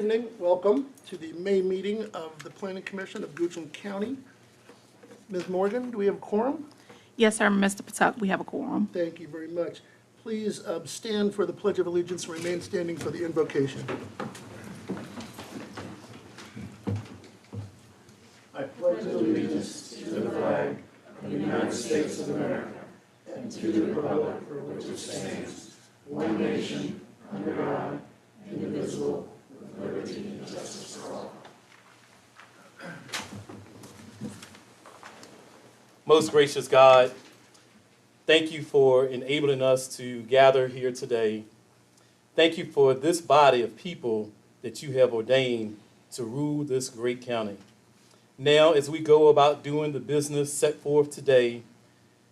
evening. Welcome to the May meeting of the Planning Commission of Goochland County. Ms. Morgan, do we have a quorum? Yes, sir, Mr. Patak, we have a quorum. Thank you very much. Please stand for the Pledge of Allegiance and remain standing for the invocation. I pledge allegiance to the flag of the United States of America and to the republic for which it stands, one nation, under God, indivisible, with liberty and justice for all. Most gracious God, thank you for enabling us to gather here today. Thank you for this body of people that you have ordained to rule this great county. Now, as we go about doing the business set forth today,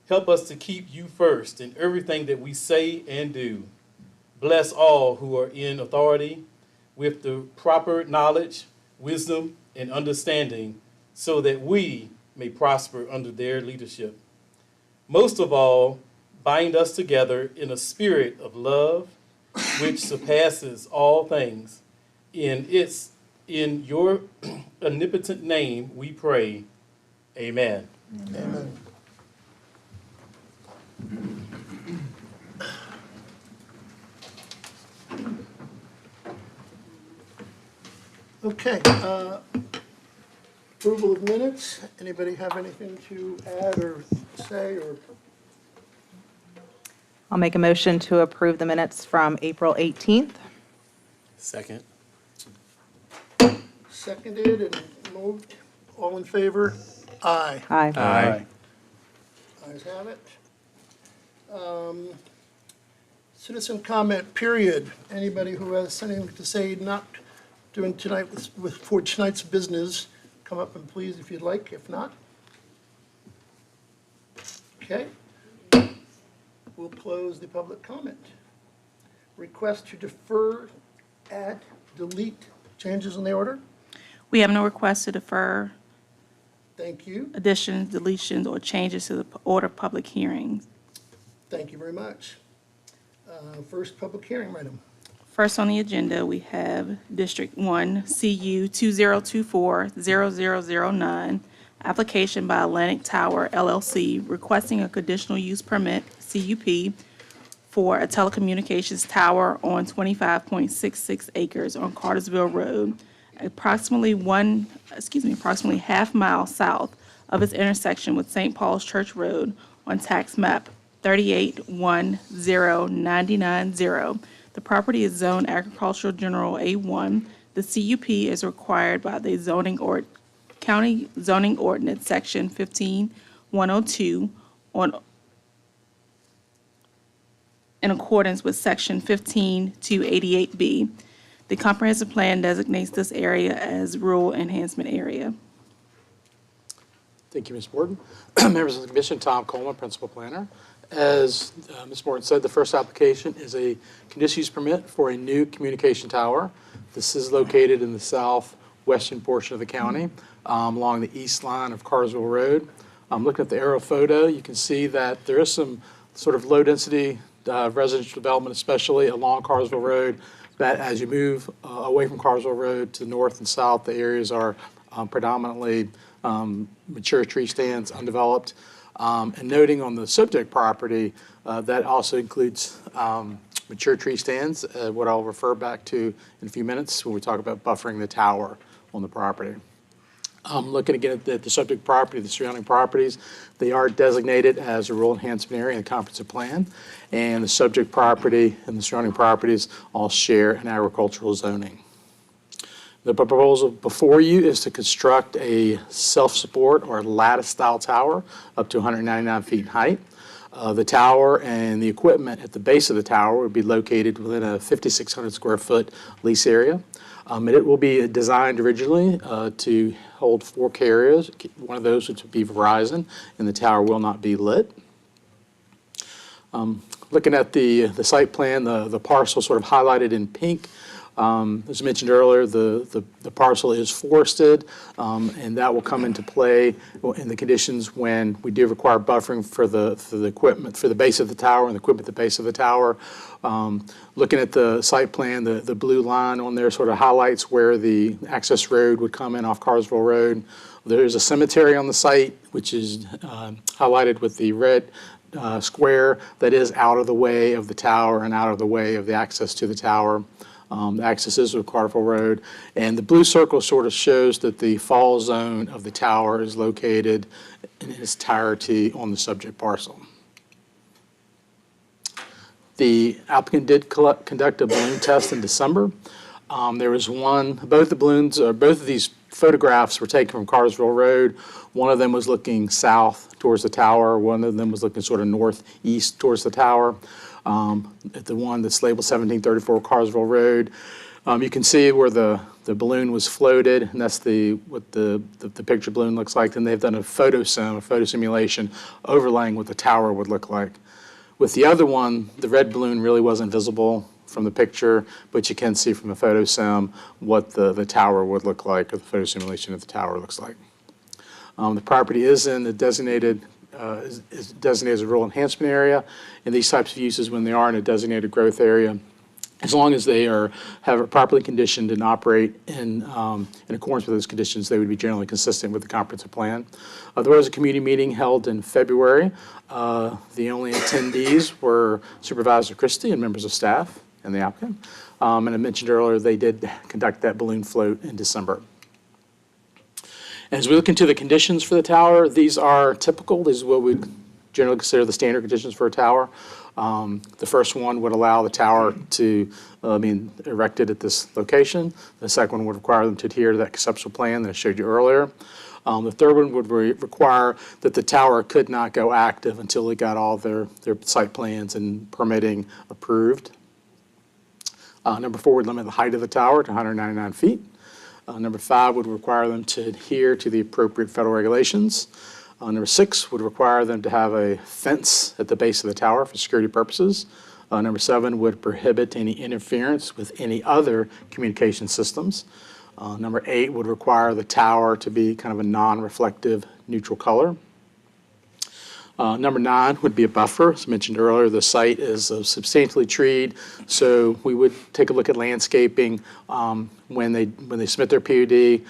help us to keep you first in everything that we say and do. Bless all who are in authority with the proper knowledge, wisdom, and understanding so that we may prosper under their leadership. Most of all, bind us together in a spirit of love which surpasses all things. In your omnipotent name we pray. Amen. Amen. Okay, approval of minutes. Anybody have anything to add or say or? I'll make a motion to approve the minutes from April 18th. Second. Seconded and moved. All in favor? Aye. Aye. Aye. Ayes have it. Citizen comment, period. Anybody who has anything to say not doing tonight for tonight's business, come up and please if you'd like. If not, okay. We'll close the public comment. Request to defer, add, delete changes in the order. We have no request to defer Thank you. additions, deletions, or changes to the order of public hearings. Thank you very much. First public hearing item. First on the agenda, we have District 1, CU 2024-0009, application by Atlantic Tower LLC requesting a conditional use permit, CUP, for a telecommunications tower on 25.66 acres on Cartersville Road, approximately half mile south of its intersection with St. Paul's Church Road on tax map 38109990. The property is zoned agricultural general A1. The CUP is required by the county zoning ordinance section 15102 in accordance with section 15288B. The comprehensive plan designates this area as rural enhancement area. Thank you, Ms. Morton. Members of the Commission, Tom Coleman, Principal Planner. As Ms. Morton said, the first application is a conditional use permit for a new communication tower. This is located in the southwestern portion of the county along the east line of Carswell Road. Looking at the aerial photo, you can see that there is some sort of low-density residential development, especially along Carswell Road, that as you move away from Carswell Road to the north and south, the areas are predominantly mature tree stands, undeveloped. And noting on the subject property, that also includes mature tree stands, what I'll refer back to in a few minutes when we talk about buffering the tower on the property. Looking again at the subject property, the surrounding properties, they are designated as a rural enhancement area in the comprehensive plan, and the subject property and the surrounding properties all share an agricultural zoning. The proposal before you is to construct a self-support or lattice-style tower up to 199 feet in height. The tower and the equipment at the base of the tower would be located within a 5,600 square foot lease area. And it will be designed originally to hold 4 carriers, one of those which would be Verizon, and the tower will not be lit. Looking at the site plan, the parcel sort of highlighted in pink As mentioned earlier, the parcel is forested, and that will come into play in the conditions when we do require buffering for the equipment, for the base of the tower and the equipment at the base of the tower. Looking at the site plan, the blue line on there sort of highlights where the access road would come in off Carsville Road. There is a cemetery on the site, which is highlighted with the red square that is out of the way of the tower and out of the way of the access to the tower. The access is with Carsville Road. And the blue circle sort of shows that the fall zone of the tower is located in its entirety on the subject parcel. The applicant did conduct a balloon test in December. There was one, both of these photographs were taken from Carsville Road. One of them was looking south towards the tower. One of them was looking sort of northeast towards the tower. At the one that's labeled 1734 Carsville Road, you can see where the balloon was floated, and that's what the picture balloon looks like. Then they've done a photo simulation overlaying what the tower would look like. With the other one, the red balloon really wasn't visible from the picture, but you can see from the photo sim what the tower would look like, or the photo simulation of the tower looks like. The property is in the designated is designated as a rural enhancement area, and these types of uses, when they are in a designated growth area, as long as they have it properly conditioned and operate in accordance with those conditions, they would be generally consistent with the comprehensive plan. There was a community meeting held in February. The only attendees were Supervisor Christie and members of staff and the applicant. And I mentioned earlier, they did conduct that balloon float in December. As we look into the conditions for the tower, these are typical. These are what we generally consider the standard conditions for a tower. The first one would allow the tower to be erected at this location. The second one would require them to adhere to that conceptual plan that I showed you earlier. The third one would require that the tower could not go active until they got all their site plans and permitting approved. Number 4 would limit the height of the tower to 199 feet. Number 5 would require them to adhere to the appropriate federal regulations. Number 6 would require them to have a fence at the base of the tower for security purposes. Number 7 would prohibit any interference with any other communication systems. Number 8 would require the tower to be kind of a non-reflective neutral color. Number 9 would be a buffer. As mentioned earlier, the site is substantially treed, so we would take a look at landscaping when they submit their PUD.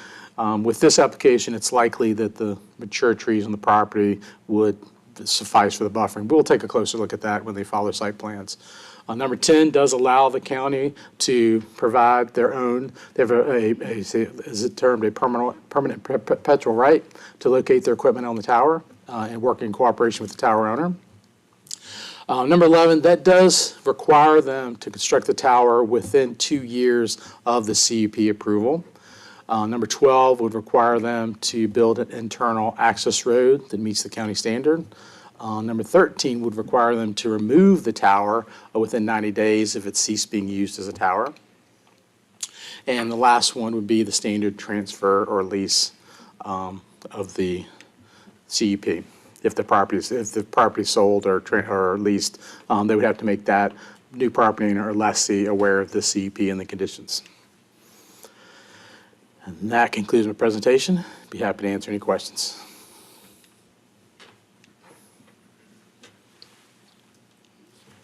With this application, it's likely that the mature trees on the property would suffice for the buffering. But we'll take a closer look at that when they file their site plans. Number 10 does allow the county to provide their own, they have is it termed a permanent perpetual right to locate their equipment on the tower and work in cooperation with the tower owner. Number 11, that does require them to construct the tower within 2 years of the CUP approval. Number 12 would require them to build an internal access road that meets the county standard. Number 13 would require them to remove the tower within 90 days if it ceased being used as a tower. And the last one would be the standard transfer or lease of the CUP. If the property is sold or leased, they would have to make that new property owner or lessee aware of the CUP and the conditions. And that concludes my presentation. Be happy to answer any questions.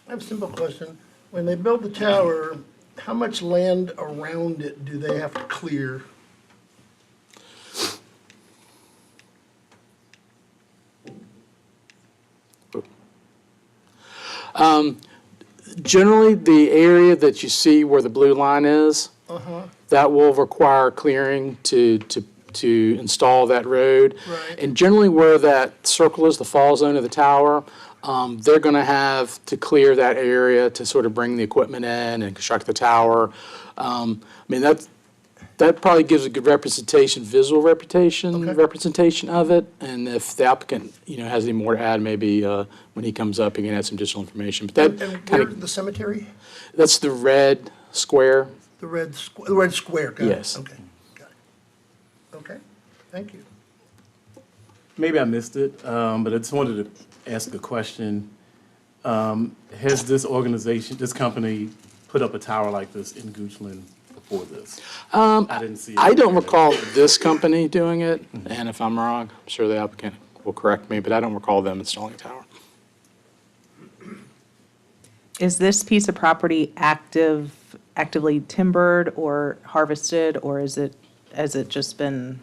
I have a simple question. When they build the tower, how much land around it do they have to clear? Generally, the area that you see where the blue line is, that will require clearing to install that road. Right. And generally where that circle is, the fall zone of the tower, they're going to have to clear that area to sort of bring the equipment in and construct the tower. I mean, that probably gives a good visual representation of it. And if the applicant, has any more to add, maybe when he comes up, he can add some additional information. But that And kind where's of, the cemetery? that's the red square. The red square, got it. Yes. Okay, got it. Okay, thank you. Maybe I missed it, but I just wanted to ask a question. Has this organization, this company, put up a tower like this in Goochland for this? I didn't see. I don't recall this company doing it, and if I'm wrong, I'm sure the applicant will correct me, but I don't recall them installing a tower. Is this piece of property actively timbered or harvested, or has it just been?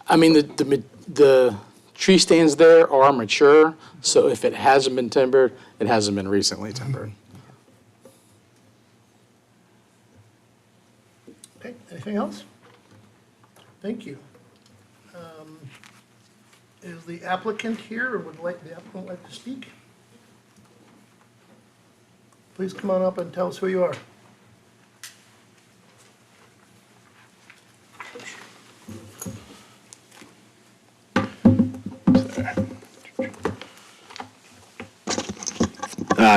I mean, the tree stands there are mature, so if it hasn't been timbered, it hasn't been recently timbered. Okay, anything else? Thank you. Is the applicant here, or would the applicant like to speak? Please come on up and tell us who you are.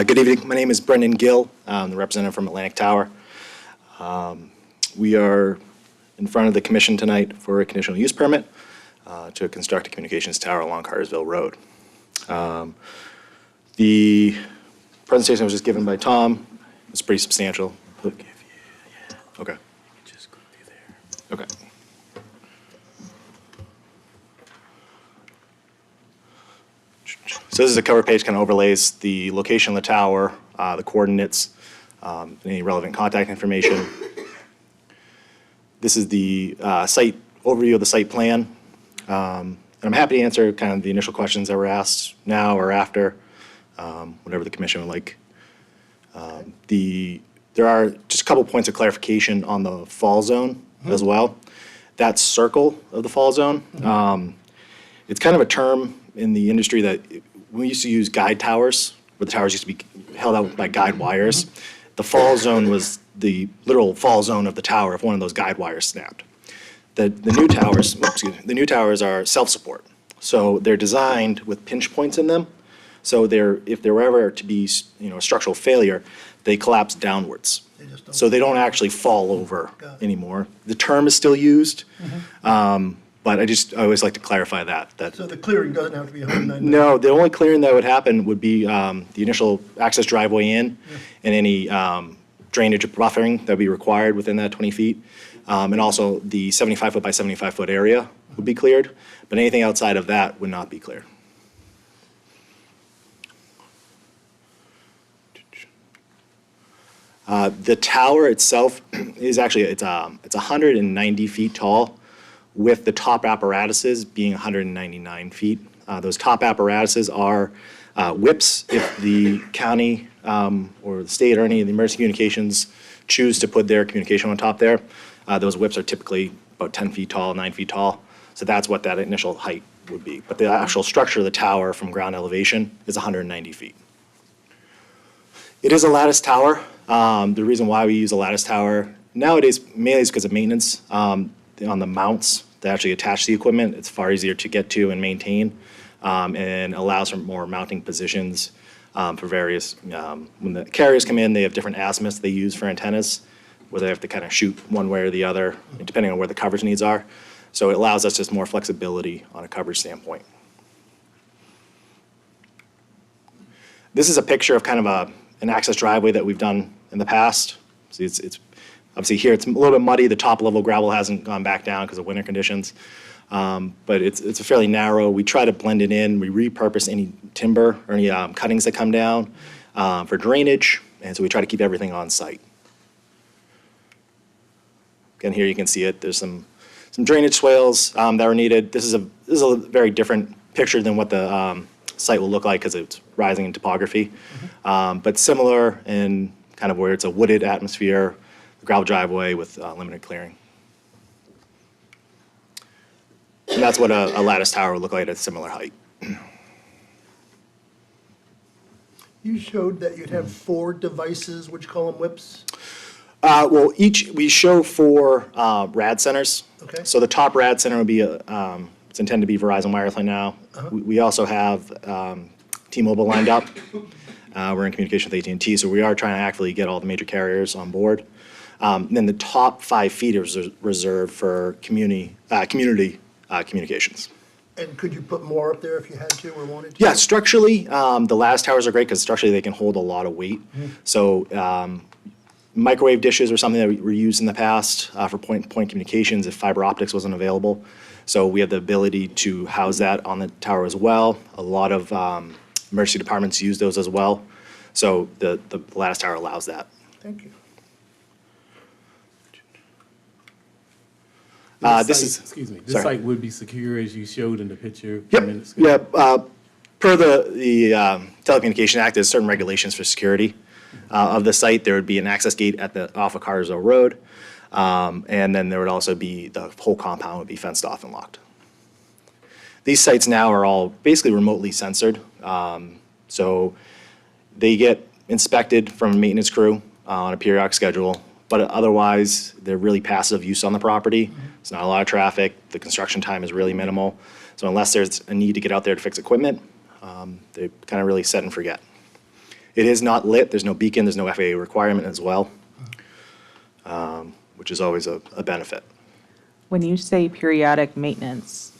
Good evening. My name is Brendan Gill. I'm the representative from Atlantic Tower. We are in front of the commission tonight for a conditional use permit to construct a communications tower along Cartersville Road. The presentation was just given by Tom. It's pretty substantial. Okay. Okay. So this is a cover page, kind of overlays the location of the tower, the coordinates, any relevant contact information. This is the site overview of the site plan. And I'm happy to answer kind of the initial questions that were asked now or after, whatever the commission would like. There are just a couple points of clarification on the fall zone as well. That circle of the fall zone, it's kind of a term in the industry that we used to use guide towers, where the towers used to be held out by guide wires. The fall zone was the literal fall zone of the tower if one of those guide wires snapped. The new towers are self-support. So they're designed with pinch points in them. So if there were ever to be, a structural failure, they collapse downwards. just don't- So they don't actually fall over Got it. anymore. The term is still used, but I always like to clarify that. So the clearing doesn't have to be 190? No, the only clearing that would happen would be the initial access driveway in and any drainage or buffering that would be required within that 20 feet. And also the 75-foot by 75-foot area would be cleared, but anything outside of that would not be cleared. The tower itself is actually, it's 190 feet tall, with the top apparatuses being 199 feet. Those top apparatuses are whips if the county or the state or any of the emergency communications choose to put their communication on top there. Those whips are typically about 10 feet tall, 9 feet tall. So that's what that initial height would be. But the actual structure of the tower from ground elevation is 190 feet. It is a lattice tower. The reason why we use a lattice tower nowadays mainly is because of maintenance. On the mounts that actually attach the equipment, it's far easier to get to and maintain, and allows for more mounting positions for various. When the carriers come in, they have different azimuths they use for antennas, where they have to kind of shoot one way or the other, depending on where the coverage needs are. So it allows us just more flexibility on a coverage standpoint. This is a picture of kind of an access driveway that we've done in the past. See, it's obviously here it's a little bit muddy. The top level gravel hasn't gone back down because of winter conditions, but it's a fairly narrow. We try to blend it in. We repurpose any timber or any cuttings that come down for drainage, and so we try to keep everything on site. Again, here you can see it. There's some drainage swales that are needed. This is a very different picture than what the site will look like because it's rising in topography, but similar in kind of where it's a wooded atmosphere, gravel driveway with limited clearing. And that's what a lattice tower would look like at a similar height. You showed that you'd have 4 devices, would you call them whips? Well, we show 4 RAD centers. Okay. So the top RAD center would be, it's intended to be Verizon Wireless right now. We also have T-Mobile lined up. We're in communication with AT&T, so we are trying to actively get all the major carriers on board. Then the top 5 feet is reserved for community communications. And could you put more up there if you had to or wanted to? Yeah, structurally, the lattice towers are great because structurally they can hold a lot of weight. So Microwave dishes were something that were used in the past for point-to-point communications if fiber optics wasn't available. So we have the ability to house that on the tower as well. A lot of emergency departments use those as well. So the Lattice Tower allows that. Thank you. Excuse me, this sorry. site would be secure as you showed in the picture a few Yep, minutes ago? yep. Per the Telecommunication Act, there's certain regulations for security of the site. There would be an access gate off of Carswell Road, and then there would also be, the whole compound would be fenced off and locked. These sites now are all basically remotely censored, so they get inspected from a maintenance crew on a periodic schedule, but otherwise, they're really passive use on the property. It's not a lot of traffic, the construction time is really minimal, so unless there's a need to get out there to fix equipment, they kind of really set and forget. It is not lit, there's no beacon, there's no FAA requirement as well, which is always a benefit. When you say periodic maintenance,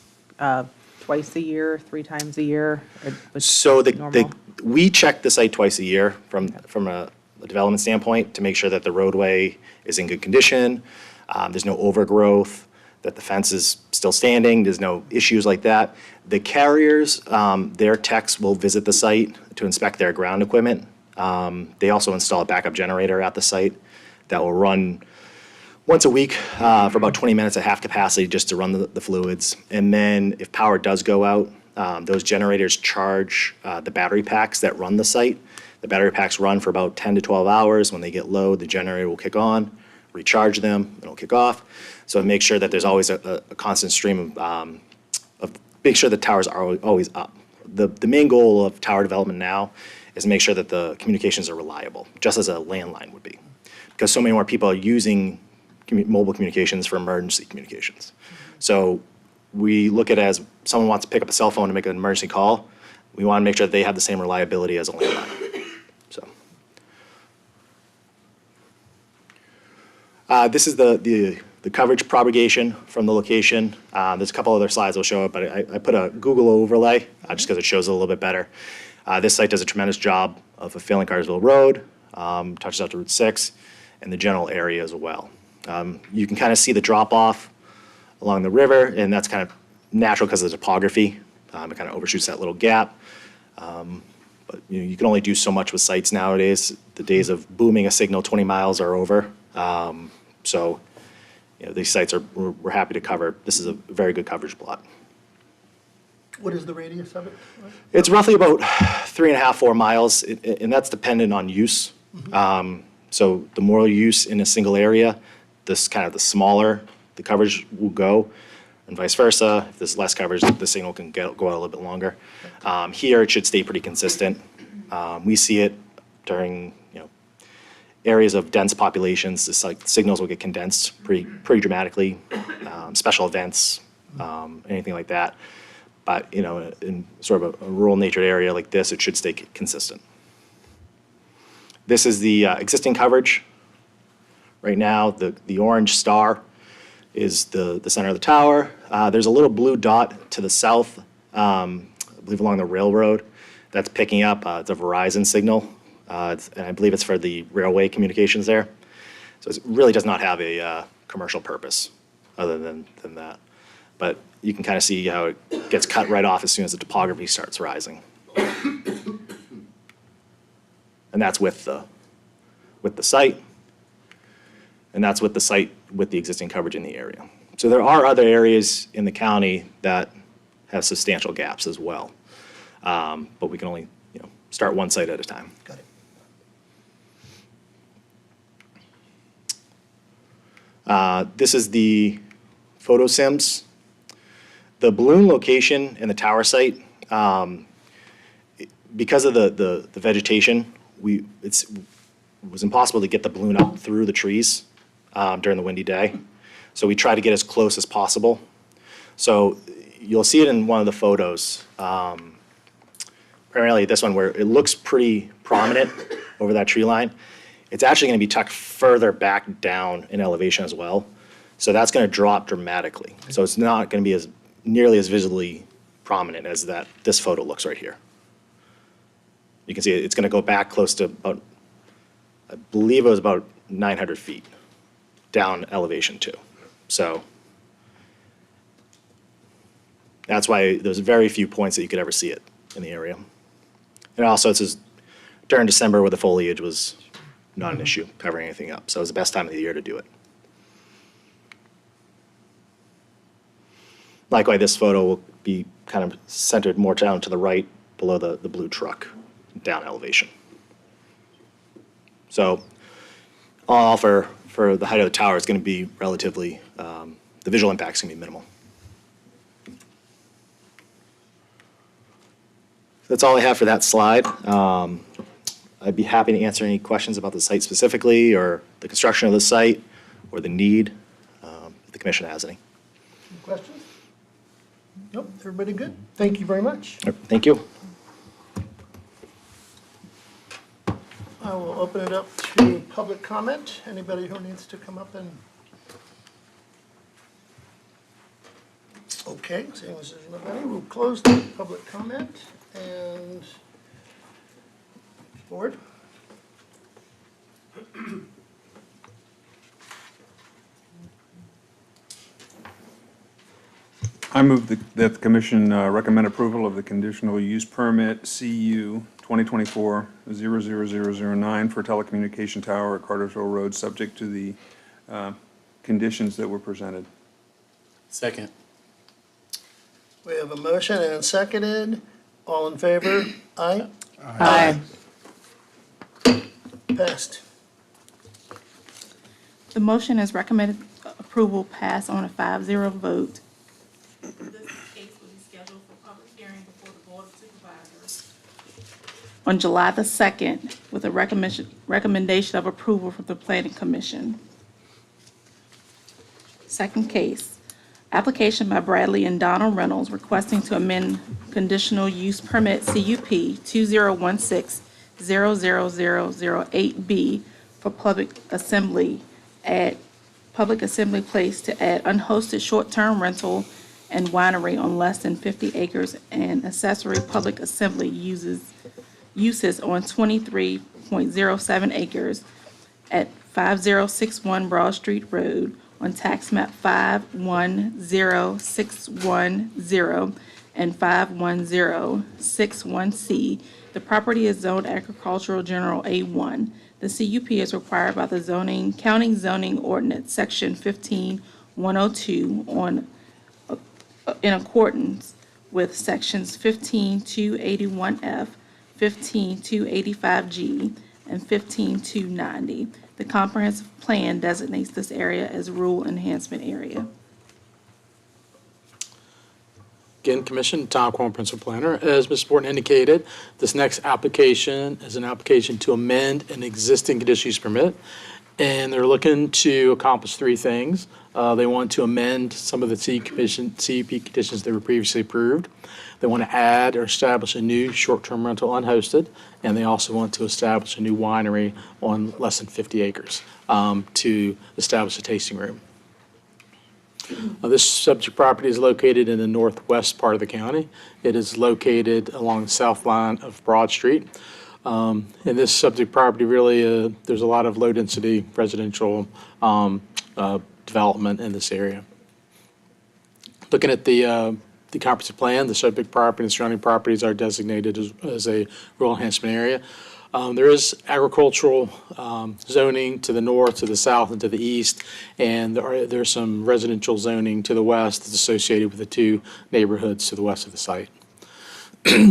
twice a year, 3 times a year? Or was So normal? we check the site twice a year from a development standpoint to make sure that the roadway is in good condition, there's no overgrowth, that the fence is still standing, there's no issues like that. The carriers, their techs will visit the site to inspect their ground equipment. They also install a backup generator at the site that will run once a week for about 20 minutes at half capacity just to run the fluids. And then if power does go out, those generators charge the battery packs that run the site. The battery packs run for about 10 to 12 hours. When they get low, the generator will kick on, recharge them, it'll kick off. So make sure that there's always a constant stream of make sure the towers are always up. The main goal of tower development now is to make sure that the communications are reliable, just as a landline would be. Because so many more people are using mobile communications for emergency communications. So we look at it as someone wants to pick up a cell phone to make an emergency call, we want to make sure that they have the same reliability as a landline. So this is the coverage propagation from the location. There's a couple other slides I'll show it, but I put a Google overlay just because it shows it a little bit better. This site does a tremendous job of fulfilling Carswell Road, touches out to Route 6, and the general area as well. You can kind of see the drop-off along the river, and that's kind of natural because of the topography. It kind of overshoots that little gap. But you can only do so much with sites nowadays. The days of booming a signal 20 miles are over. So these sites we're happy to cover. This is a very good coverage plot. What is the radius of it? It's roughly about 3.5, 4 miles, and that's dependent on use. So the more use in a single area, the smaller the coverage will go, and vice versa. If there's less coverage, the signal can go out a little bit longer. Here, it should stay pretty consistent. We see it during areas of dense populations. The signals will get condensed pretty dramatically. Special events, anything like that. But in sort of a rural natured area like this, it should stay consistent. This is the existing coverage. Right now, the orange star is the center of the tower. There's a little blue dot to the south, I believe along the railroad, that's picking up. It's a Verizon signal, and I believe it's for the railway communications there. So it really does not have a commercial purpose other than that. But you can kind of see how it gets cut right off as soon as the topography starts rising. And that's with the site, and that's with the site with the existing coverage in the area. So there are other areas in the county that have substantial gaps as well, but we can only start one site at a time. Got it. This is the photo sims. The balloon location in the tower site, because of the vegetation, it was impossible to get the balloon up through the trees during the windy day. So we try to get as close as possible. So you'll see it in one of the photos, primarily this one where it looks pretty prominent over that tree line. It's actually going to be tucked further back down in elevation as well. So that's going to drop dramatically. So it's not going to be nearly as visibly prominent as this photo looks right here. You can see it's going to go back close to about, I believe it was about 900 feet down elevation 2. So that's why there's very few points that you could ever see it in the area. And also, this is during December where the foliage was not an issue, covering anything up. So it was the best time of the year to do it. Likewise, this photo will be kind of centered more down to the right, below the blue truck, down elevation. So all for the height of the tower is going to be relatively, the visual impact is going to be minimal. That's all I have for that slide. I'd be happy to answer any questions about the site specifically, or the construction of the site, or the need, if the commission has any. Any questions? Nope, everybody good? Thank you very much. Thank you. I will open it up to public comment. Anybody who needs to come up and... Okay, seeing as there's nobody, we'll close the public comment and board. I move that the commission recommend approval of the conditional use permit CU 2024-00009 for telecommunication tower at Cartersville Road, subject to the conditions that were presented. Second. We have a motion and seconded. All in favor? Aye. Aye. Passed. The motion is recommended approval pass on a 5-0 vote. This case will be scheduled for public hearing before the Board of Supervisors on July the 2nd with a recommendation of approval from the Planning Commission. Second case, application by Bradley and Donald Reynolds requesting to amend conditional use permit CUP 2016-00008B for public assembly place to add unhosted short-term rental and winery on less than 50 acres and accessory public assembly uses on 23.07 acres at 5061 Broad Street Road on tax map 510610 and 51061C. The property is zoned agricultural general A1. The CUP is required by the county zoning ordinance, section 15102 in accordance with sections 15281F, 15285G, and 15290. The comprehensive plan designates this area as rural enhancement area. Again, Commission, Tom Coleman, Principal Planner. As Ms. Morton indicated, this next application is an application to amend an existing conditional use permit, and they're looking to accomplish three things. They want to amend some of the CUP conditions that were previously approved. They want to add or establish a new short-term rental unhosted, and they also want to establish a new winery on less than 50 acres to establish a tasting room. This subject property is located in the northwest part of the county. It is located along the south line of Broad Street. In this subject property, really, there's a lot of low-density residential development in this area. Looking at the comprehensive plan, the subject property and surrounding properties are designated as a rural enhancement area. There is agricultural zoning to the north, to the south, and to the east, and there's some residential zoning to the west that's associated with the two neighborhoods to the west of the site.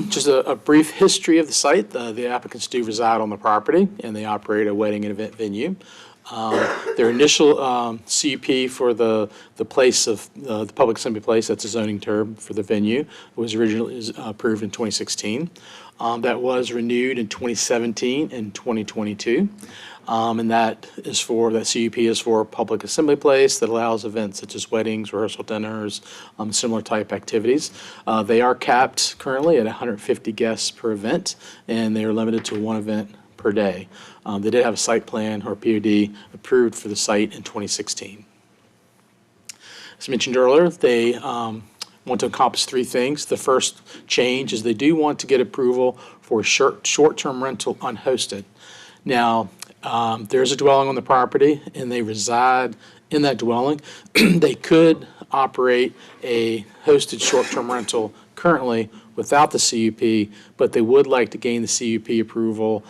Just a brief history of the site. The applicants do reside on the property, and they operate a wedding and event venue. Their initial CUP for the place of the public assembly place, that's a zoning term for the venue, was originally approved in 2016. That was renewed in 2017 and 2022. And that CUP is for a public assembly place that allows events such as weddings, rehearsal dinners, similar type activities. They are capped currently at 150 guests per event, and they are limited to one event per day. They did have a site plan or PUD approved for the site in 2016. As mentioned earlier, they want to accomplish three things. The first change is they do want to get approval for short-term rental unhosted. Now, there's a dwelling on the property and they reside in that dwelling, they could operate a hosted short-term rental currently without the CUP, but they would like to gain the CUP approval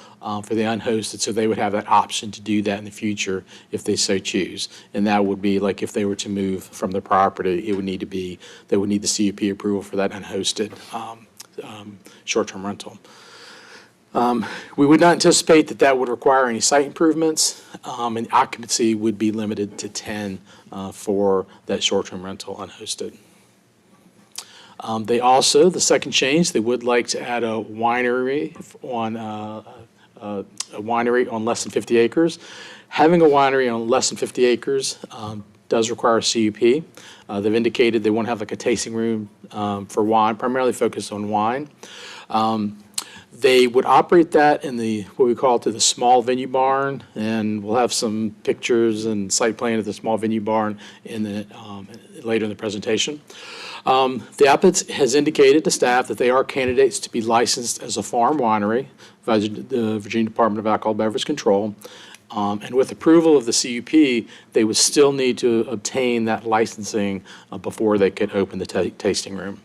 for the unhosted, so they would have that option to do that in the future if they so choose. And that would be like if they were to move from the property, it would need to be, they would need the CUP approval for that unhosted short-term rental. We would not anticipate that that would require any site improvements, and occupancy would be limited to 10 for that short-term rental unhosted. They also, the second change, they would like to add a winery on less than 50 acres. Having a winery on less than 50 acres does require a CUP. They've indicated they want to have like a tasting room for wine, primarily focused on wine. They would operate that in the, what we call the small venue barn, and we'll have some pictures and site plan of the small venue barn in the, later in the presentation. The applicant has indicated to staff that they are candidates to be licensed as a farm winery by the Virginia Department of Alcohol Beverage Control. And with approval of the CUP, they would still need to obtain that licensing before they could open the tasting room.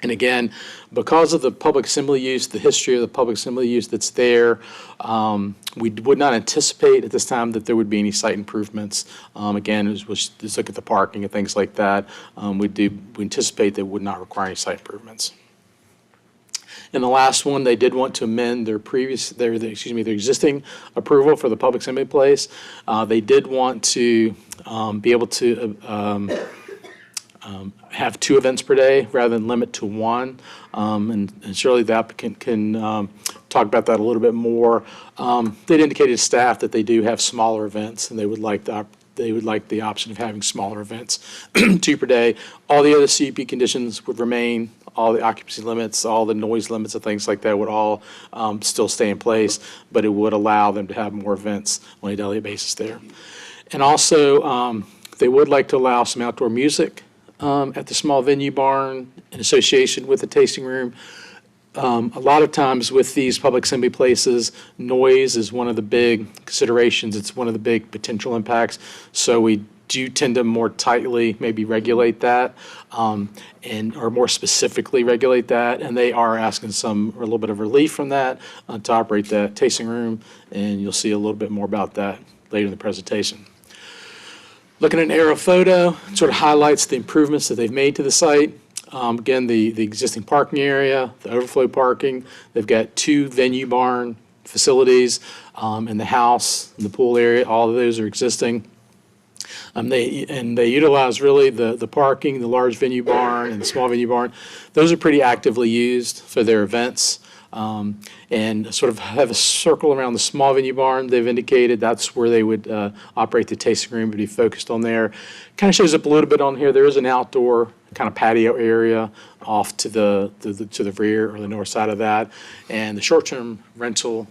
And again, because of the public assembly use, the history of the public assembly use that's there, we would not anticipate at this time that there would be any site improvements. Again, as we just look at the parking and things like that, we anticipate they would not require any site improvements. And the last one, they did want to amend their their existing approval for the public assembly place. They did want to be able to have 2 events per day rather than limit to 1. And surely the applicant can talk about that a little bit more. They'd indicated to staff that they do have smaller events and they would like the option of having smaller events, 2 per day. All the other CUP conditions would remain. All the occupancy limits, all the noise limits and things like that would all still stay in place, but it would allow them to have more events on a daily basis there. And also, they would like to allow some outdoor music at the small venue barn in association with the tasting room. A lot of times with these public assembly places, noise is one of the big considerations. It's one of the big potential impacts. So we do tend to more tightly maybe regulate that or more specifically regulate that. And they are asking a little bit of relief from that to operate that tasting room. And you'll see a little bit more about that later in the presentation. Looking at an aerial photo, it sort of highlights the improvements that they've made to the site. Again, the existing parking area, the overflow parking. They've got 2 venue barn facilities in the house, in the pool area. All of those are existing. They utilize really the parking, the large venue barn, and the small venue barn. Those are pretty actively used for their events. And sort of have a circle around the small venue barn. They've indicated that's where they would operate the tasting room, would be focused on there. Kind of shows up a little bit on here. There is an outdoor kind of patio area off to the rear or the north side of that. And the short-term rental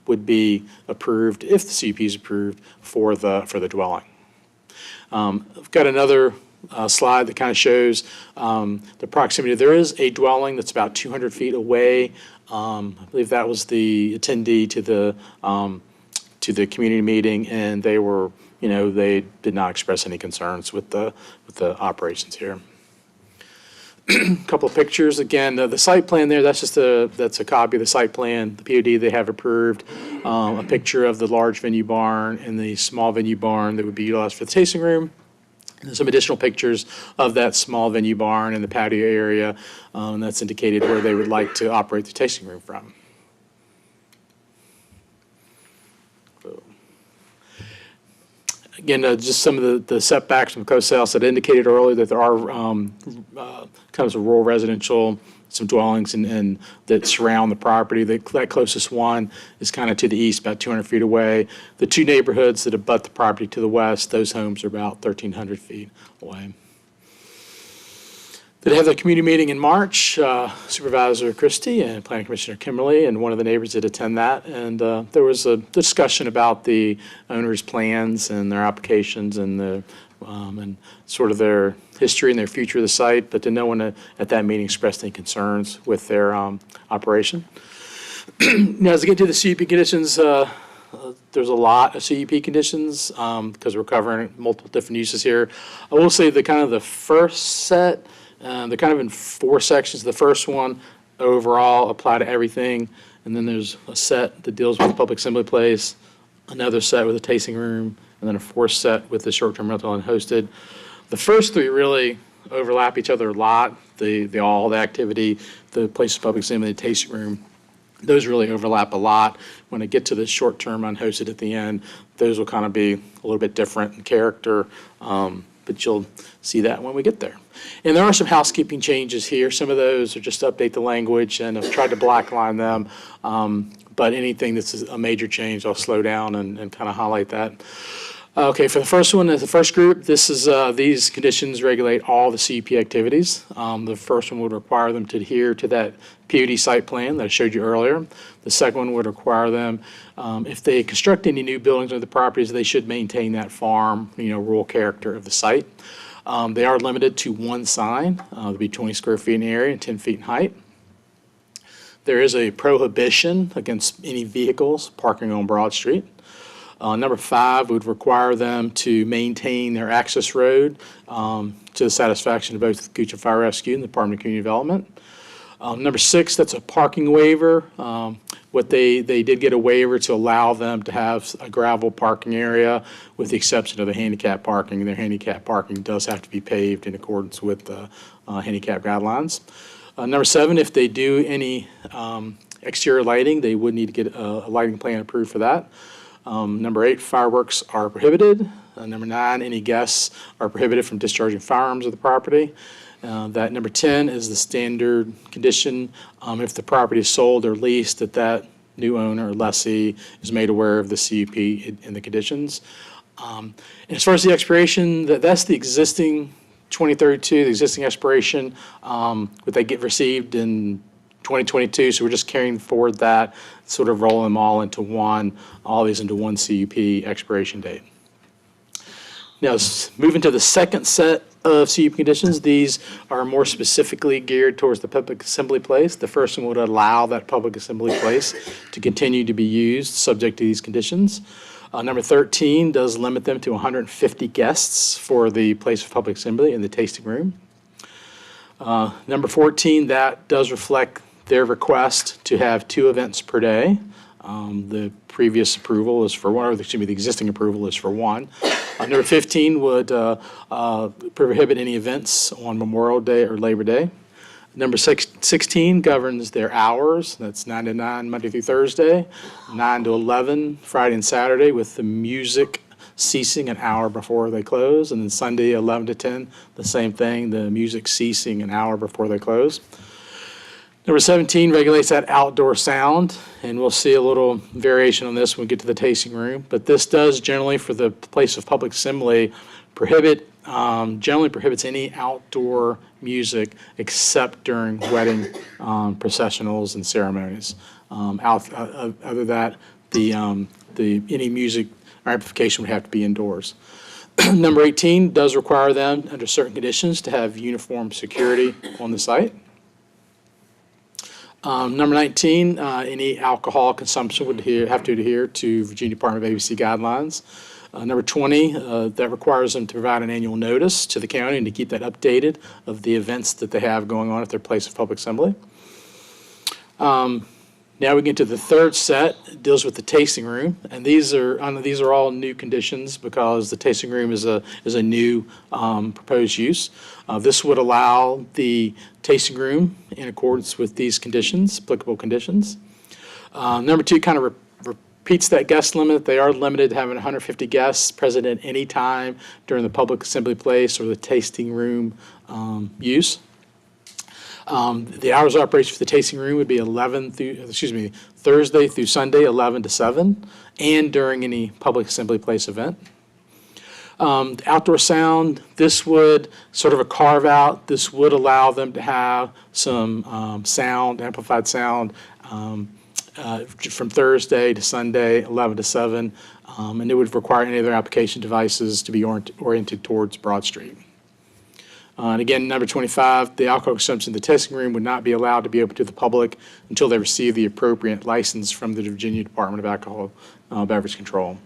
would be approved, if the CUP is approved, for the dwelling. I've got another slide that kind of shows the proximity. There is a dwelling that's about 200 feet away. I believe that was the attendee to the community meeting, and they were, they did not express any concerns with the operations here. A couple of pictures. Again, the site plan there, that's a copy of the site plan, the POD they have approved. A picture of the large venue barn and the small venue barn that would be utilized for the tasting room. And some additional pictures of that small venue barn and the patio area. And that's indicated where they would like to operate the tasting room from. Again, just some of the setbacks from Coast House that indicated earlier that there are kind of some rural residential, some dwellings and that surround the property. That closest one is kind of to the east, about 200 feet away. The 2 neighborhoods that abut the property to the west, those homes are about 1,300 feet away. They had the community meeting in March. Supervisor Christie and Planning Commissioner Kimberly and one of the neighbors did attend that. And there was a discussion about the owner's plans and their applications and and sort of their history and their future of the site, but no one at that meeting expressed any concerns with their operation. Now, as I get to the CUP conditions, there's a lot of CUP conditions because we're covering multiple different uses here. I will say the first set, they're kind of in 4 sections. The first one, overall, apply to everything. And then there's a set that deals with the public assembly place, another set with a tasting room, and then a 4th set with the short-term rental and hosted. The first 3 really overlap each other a lot. All the activity, the place of public assembly, the tasting room, those really overlap a lot. When I get to the short-term unhosted at the end, those will kind of be a little bit different in character, but you'll see that when we get there. And there are some housekeeping changes here. Some of those are just to update the language, and I've tried to blackline them. But anything that's a major change, I'll slow down and kind of highlight that. Okay, for the first one, the first group, these conditions regulate all the CUP activities. The first one would require them to adhere to that PUD site plan that I showed you earlier. The second one would require them, if they construct any new buildings on the properties, they should maintain that farm, rural character of the site. They are limited to 1 sign. It'll be 20 square feet in area and 10 feet in height. There is a prohibition against any vehicles parking on Broad Street. Number 5 would require them to maintain their access road to the satisfaction of both the Goochland Fire Rescue and the Department of Community Development. Number 6, that's a parking waiver. What they did get a waiver to allow them to have a gravel parking area with the exception of the handicap parking. Their handicap parking does have to be paved in accordance with the handicap guidelines. Number 7, if they do any exterior lighting, they would need to get a lighting plan approved for that. Number 8, fireworks are prohibited. Number 9, any guests are prohibited from discharging firearms of the property. That number 10 is the standard condition. If the property is sold or leased, that new owner or lessee is made aware of the CUP and the conditions. And as far as the expiration, that's the existing 2032, the existing expiration, what they get received in 2022, so we're just carrying forward that, sort of rolling them all into all these into one CUP expiration date. Now, moving to the second set of CUP conditions, these are more specifically geared towards the public assembly place. The first one would allow that public assembly place to continue to be used subject to these conditions. Number 13 does limit them to 150 guests for the place of public assembly in the tasting room. Number 14, that does reflect their request to have 2 events per day. The previous approval is for 1, or excuse me, the existing approval is for 1. Number 15 would prohibit any events on Memorial Day or Labor Day. Number 16 governs their hours. That's 9 to 9 Monday through Thursday, 9 to 11 Friday and Saturday, with the music ceasing an hour before they close. And then Sunday, 11 to 10, the same thing, the music ceasing an hour before they close. Number 17 regulates that outdoor sound, and we'll see a little variation on this when we get to the tasting room. But this does generally, for the place of public assembly, generally prohibits any outdoor music except during wedding processionals and ceremonies. Other than that, any music or amplification would have to be indoors. Number 18 does require them, under certain conditions, to have uniform security on the site. Number 19, any alcohol consumption would have to adhere to Virginia Department of ABC guidelines. Number 20, that requires them to provide an annual notice to the county and to keep that updated of the events that they have going on at their place of public assembly. Now we get to the third set. It deals with the tasting room, and these are all new conditions because the tasting room is a new proposed use. This would allow the tasting room in accordance with these conditions, applicable conditions. Number 2 kind of repeats that guest limit. They are limited to having 150 guests present at any time during the public assembly place or the tasting room use. The hours of operation for the tasting room would be Thursday through Sunday, 11 to 7, and during any public assembly place event. Outdoor sound, this would sort of a carve out. This would allow them to have some amplified sound from Thursday to Sunday, 11 to 7, and it would require any of their application devices to be oriented towards Broad Street. And again, number 25, the alcohol consumption in the tasting room would not be allowed to be open to the public until they receive the appropriate license from the Virginia Department of Alcohol Beverage Control.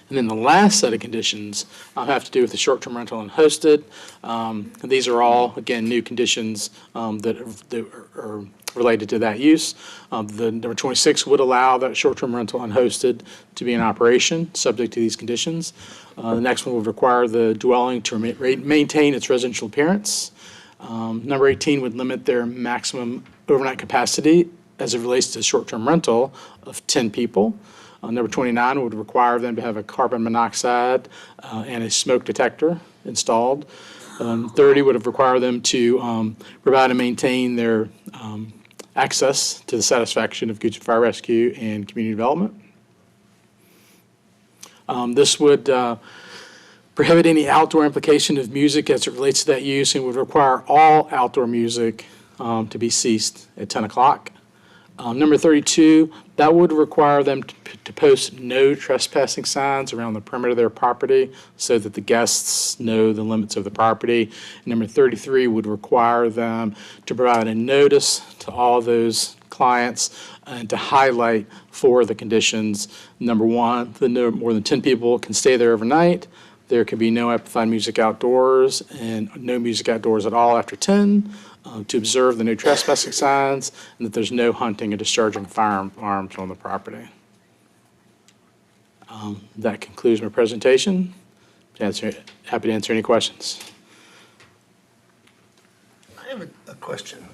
And then the last set of conditions have to do with the short-term rental and hosted. And these are all, again, new conditions that are related to that use. The number 26 would allow that short-term rental unhosted to be in operation, subject to these conditions. The next one would require the dwelling to maintain its residential appearance. Number 18 would limit their maximum overnight capacity as it relates to short-term rental of 10 people. Number 29 would require them to have a carbon monoxide and a smoke detector installed. 30 would have required them to provide and maintain their access to the satisfaction of Goochland Fire Rescue and Community Development. This would prohibit any outdoor implication of music as it relates to that use and would require all outdoor music to be ceased at 10 o'clock. Number 32, that would require them to post no trespassing signs around the perimeter of their property so that the guests know the limits of the property. And number 33 would require them to provide a notice to all those clients and to highlight 4 of the conditions. Number 1, that no more than 10 people can stay there overnight. There can be no amplified music outdoors and no music outdoors at all after 10. To observe the no trespassing signs, and that there's no hunting or discharging firearms on the property. That concludes my presentation. Happy to answer any questions. I have a question.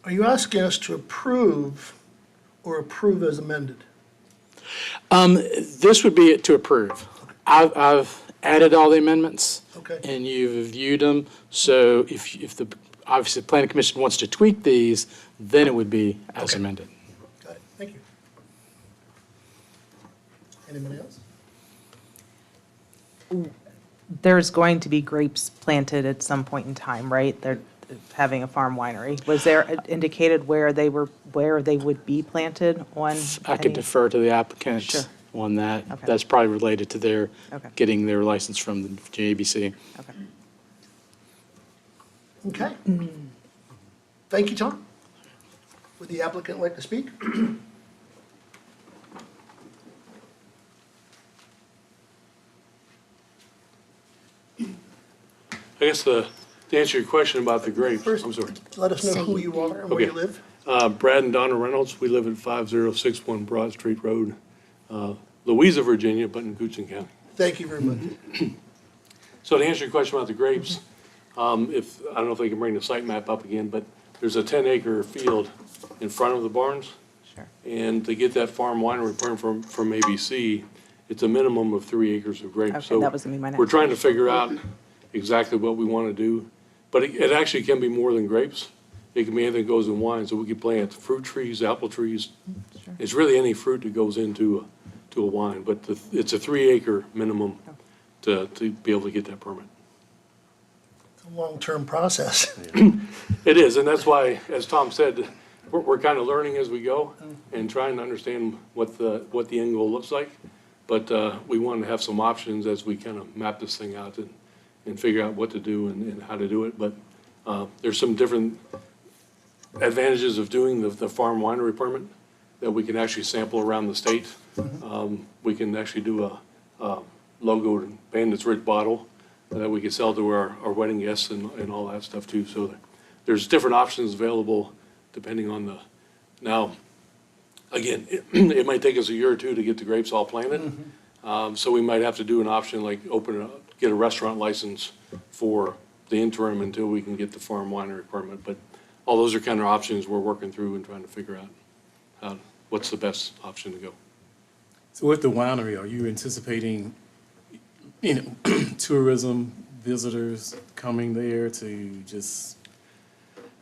Are you asking us to approve or approve as amended? This would be to approve. I've added all the amendments. Okay. And you've viewed them, so if the, obviously, the planning commission wants to tweak these, then it would be as Okay. amended. Got it. Thank you. Anyone else? There's going to be grapes planted at some point in time, right? They're having a farm winery. Was there indicated where they would be planted on? I could any- defer to the applicant Sure. on that. Okay. That's probably related to their Okay. getting their license from the JABC. Okay. Okay. Thank you, Tom. Would the applicant like to speak? I guess to answer your question about the grapes, First, I'm sorry. let us know who you are and where you Okay. live. Brad and Donna Reynolds, we live at 5061 Broad Street Road, Louisa, Virginia, but in Goochland County. Thank you very much. So to answer your question about the grapes, I don't know if they can bring the site map up again, but there's a 10-acre field in front of the barns. Sure. And to get that farm winery permit from ABC, it's a minimum of 3 acres of grapes. Okay, So that was gonna be my next we're trying to figure out exactly what we want to do. But it actually can be more than grapes. It can be anything that goes in wine. So we could plant fruit trees, apple trees. It's really any fruit that goes into a wine. But it's a 3-acre minimum to be able to get that permit. It's a long-term process. It is, and that's why, as Tom said, we're kind of learning as we go and trying to understand what the end goal looks like. But we want to have some options as we kind of map this thing out and figure out what to do and how to do it. But there's some different advantages of doing the farm winery permit that we can actually sample around the state. We can actually do a logoed Bandits Ridge bottle that we could sell to our wedding guests and all that stuff too. So there's different options available depending on the, now, again, it might take us a year or two to get the grapes all planted. So we might have to do an option like get a restaurant license for the interim until we can get the farm winery permit. But all those are kind of options we're working through and trying to figure out what's the best option to go. So with the winery, are you anticipating, tourism, visitors coming there to just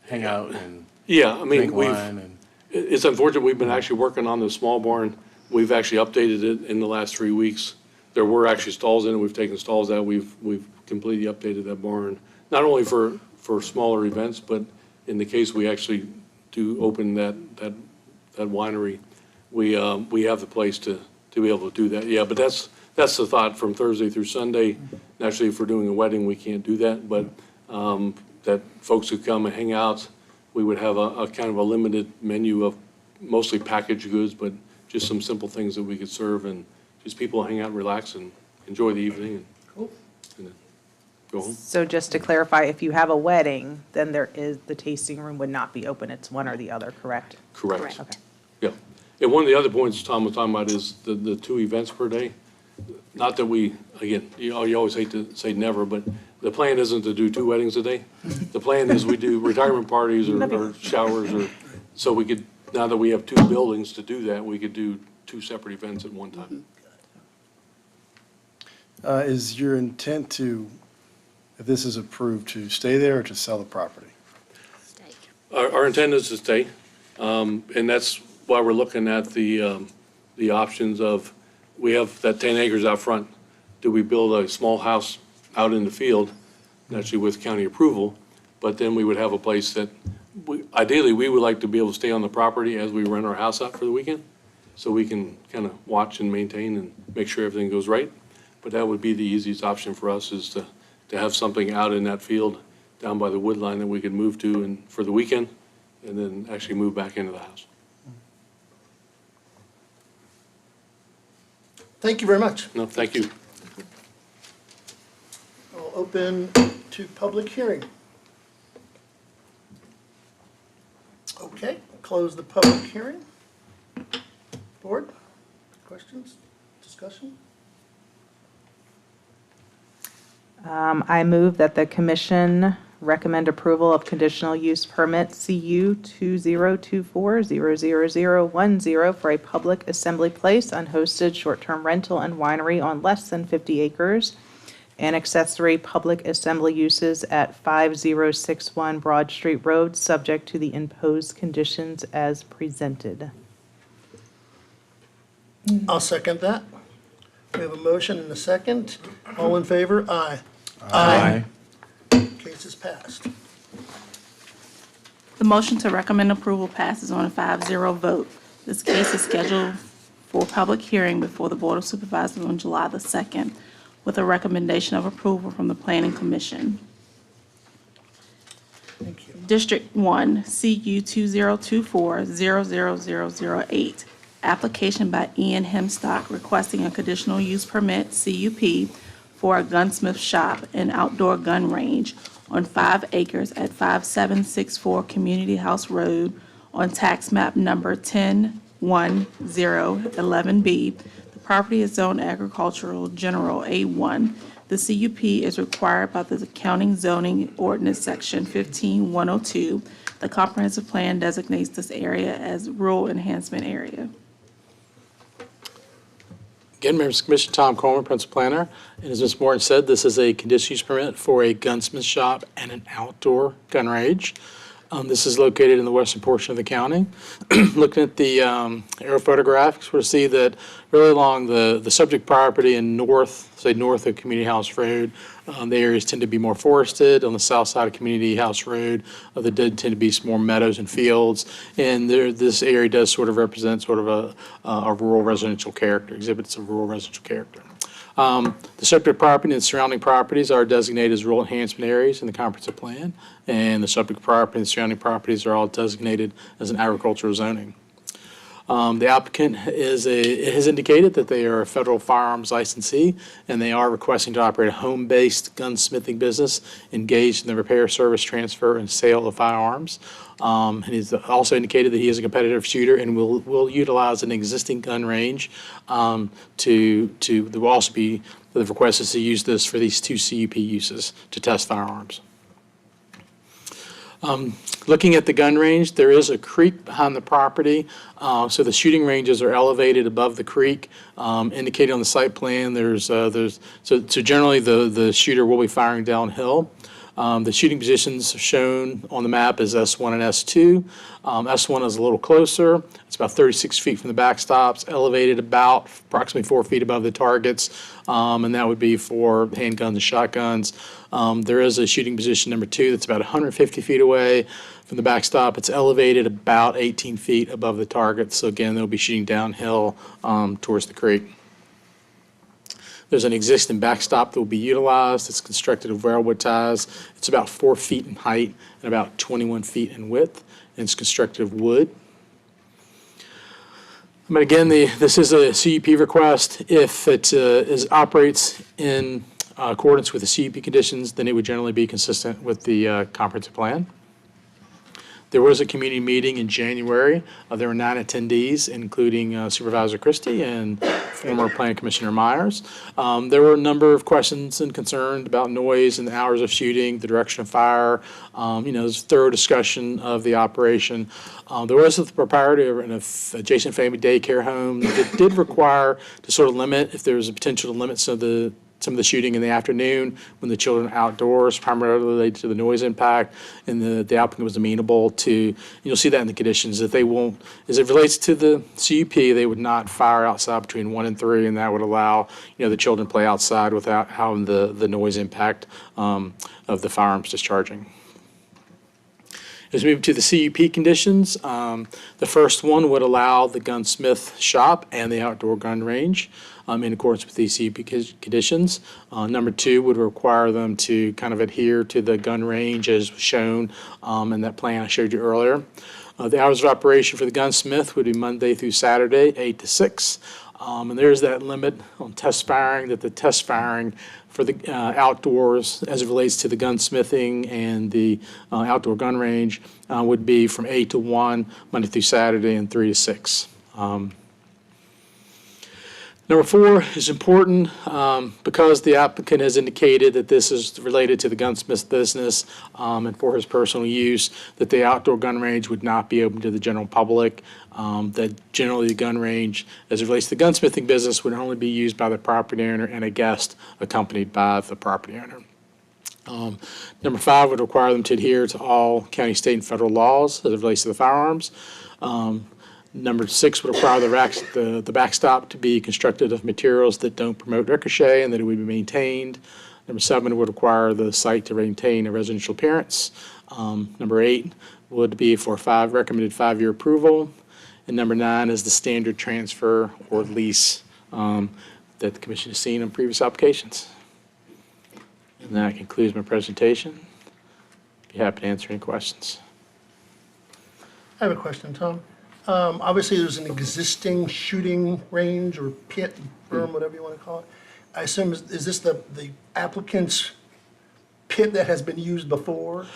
hang out and Yeah, I mean, drink wine and? it's unfortunate, we've been actually working on the small barn. We've actually updated it in the last 3 weeks. There were actually stalls in it, we've taken stalls out, we've completely updated that barn. Not only for smaller events, but in the case we actually do open that winery, we have the place to be able to do that. Yeah, but that's that's the thought from Thursday through Sunday. Naturally, if we're doing a wedding, we can't do that, but that folks who come and hang out, we would have a kind of a limited menu of mostly packaged goods, but just some simple things that we could serve, and just people hang out, relax, and enjoy the evening, and then go home. So just to clarify, if you have a wedding, then the tasting room would not be open. It's one or the other, correct? Correct. Okay. Yeah. And one of the other points Tom was talking about is the 2 events per day. Not that we, again, you always hate to say never, but the plan isn't to do 2 weddings a day. The plan is we do retirement parties or showers, or, so we could, now that we have 2 buildings to do that, we could do 2 separate events at one time. Is your intent to, if this is approved, to stay there or to sell the property? Our intent is to stay, and that's why we're looking at the options of, we have that 10 acres out front. Do we build a small house out in the field, actually with county approval? But then we would have a place that, ideally, we would like to be able to stay on the property as we rent our house out for the weekend, so we can kind of watch and maintain and make sure everything goes right. But that would be the easiest option for us, is to have something out in that field down by the wood line that we could move to and for the weekend, and then actually move back into the house. Thank you very much. No, thank you. I'll open to public hearing. Okay, close the public hearing. Board, questions, discussion? I move that the commission recommend approval of conditional use permit CU 2024-00010 for a public assembly place, unhosted short-term rental and winery on less than 50 acres, and accessory public assembly uses at 5061 Broad Street Road, subject to the imposed conditions as presented. I'll second that. We have a motion and a second. All in favor? Aye. Aye. Case is passed. The motion to recommend approval passes on a 5-0 vote. This case is scheduled for public hearing before the Board of Supervisors on July the 2nd, with a recommendation of approval from the Planning Commission. Thank you. District 1, CU 2024-00008, application by Ian Hemstock requesting a conditional use permit, CUP, for a gunsmith shop and outdoor gun range on 5 acres at 5764 Community House Road on tax map number 101011B. The property is zoned agricultural general A1. The CUP is required by the County Zoning Ordinance Section 15102. The comprehensive plan designates this area as rural enhancement area. Again, members of the commission, Tom Coleman, principal planner. And as Ms. Morton said, this is a conditional use permit for a gunsmith shop and an outdoor gun range. This is located in the western portion of the county. Looking at the aerial photographs, we'll see that really along the subject property in north of Community House Road, the areas tend to be more forested. On the south side of Community House Road, there did tend to be some more meadows and fields. And this area does sort of represent sort of a rural residential character, exhibits a rural residential character. The subject property and surrounding properties are designated as rural enhancement areas in the comprehensive plan, and the subject property and surrounding properties are all designated as an agricultural zoning. The applicant has indicated that they are a federal firearms licensee, and they are requesting to operate a home-based gunsmithing business engaged in the repair, service, transfer, and sale of firearms. And he's also indicated that he is a competitive shooter and will utilize an existing gun range there will also be, the request is to use this for these 2 CUP uses to test firearms. Looking at the gun range, there is a creek behind the property, so the shooting ranges are elevated above the creek. Indicated on the site plan, so generally the shooter will be firing downhill. The shooting positions shown on the map is S1 and S2. S1 is a little closer. It's about 36 feet from the backstops, elevated about approximately 4 feet above the targets, and that would be for handguns and shotguns. There is a shooting position number 2 that's about 150 feet away from the backstop. It's elevated about 18 feet above the target, so again, they'll be shooting downhill towards the creek. There's an existing backstop that will be utilized. It's constructed of railwood ties. It's about 4 feet in height and about 21 feet in width, and it's constructed of wood. But again, this is a CUP request. If it operates in accordance with the CUP conditions, then it would generally be consistent with the comprehensive plan. There was a community meeting in January. There were 9 attendees, including Supervisor Christie and former Planning Commissioner Myers. There were a number of questions and concerns about noise and the hours of shooting, the direction of fire. There's thorough discussion of the operation. There was the proprietor of an adjacent family daycare home that did require to sort of limit, if there was a potential to limit some of the shooting in the afternoon when the children are outdoors, primarily related to the noise impact, and the applicant was amenable to, you'll see that in the conditions, that they won't, as it relates to the CUP, they would not fire outside between 1 and 3, and that would allow, the children to play outside without having the noise impact of the firearms discharging. As we move to the CUP conditions, the first one would allow the gunsmith shop and the outdoor gun range in accordance with these CUP conditions. Number 2 would require them to kind of adhere to the gun range as shown in that plan I showed you earlier. The hours of operation for the gunsmith would be Monday through Saturday, 8 to 6. And there's that limit on test firing, that the test firing for the outdoors as it relates to the gunsmithing and the outdoor gun range would be from 8 to 1, Monday through Saturday, and 3 to 6. Number 4 is important because the applicant has indicated that this is related to the gunsmith business and for his personal use, that the outdoor gun range would not be open to the general public, that generally the gun range, as it relates to the gunsmithing business, would only be used by the property owner and a guest accompanied by the property owner. Number 5 would require them to adhere to all county, state, and federal laws as it relates to the firearms. Number 6 would require the backstop to be constructed of materials that don't promote ricochet and that it would be maintained. Number 7 would require the site to maintain a residential appearance. Number 8 would be for recommended 5-year approval. And number 9 is the standard transfer or lease that the commission has seen on previous applications. And that concludes my presentation. Be happy to answer any questions. I have a question, Tom. Obviously, there's an existing shooting range or pit, berm, whatever you want to call it. I assume, is this the applicant's pit that has been used before?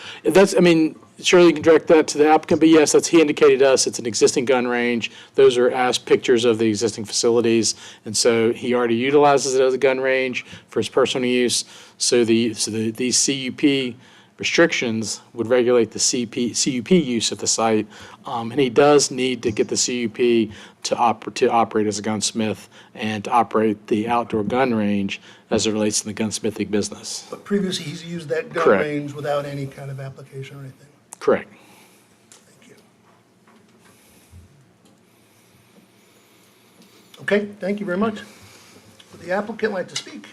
Surely you can direct that to the applicant, but yes, he indicated to us it's an existing gun range. Those are as pictures of the existing facilities, and so he already utilizes it as a gun range for his personal use. So these CUP restrictions would regulate the CUP use of the site, and he does need to get the CUP to operate as a gunsmith and to operate the outdoor gun range as it relates to the gunsmithing business. But previously, he's used that gun Correct. range without any kind of application or anything. Correct. Thank you. Okay, thank you very much. Would the applicant like to speak?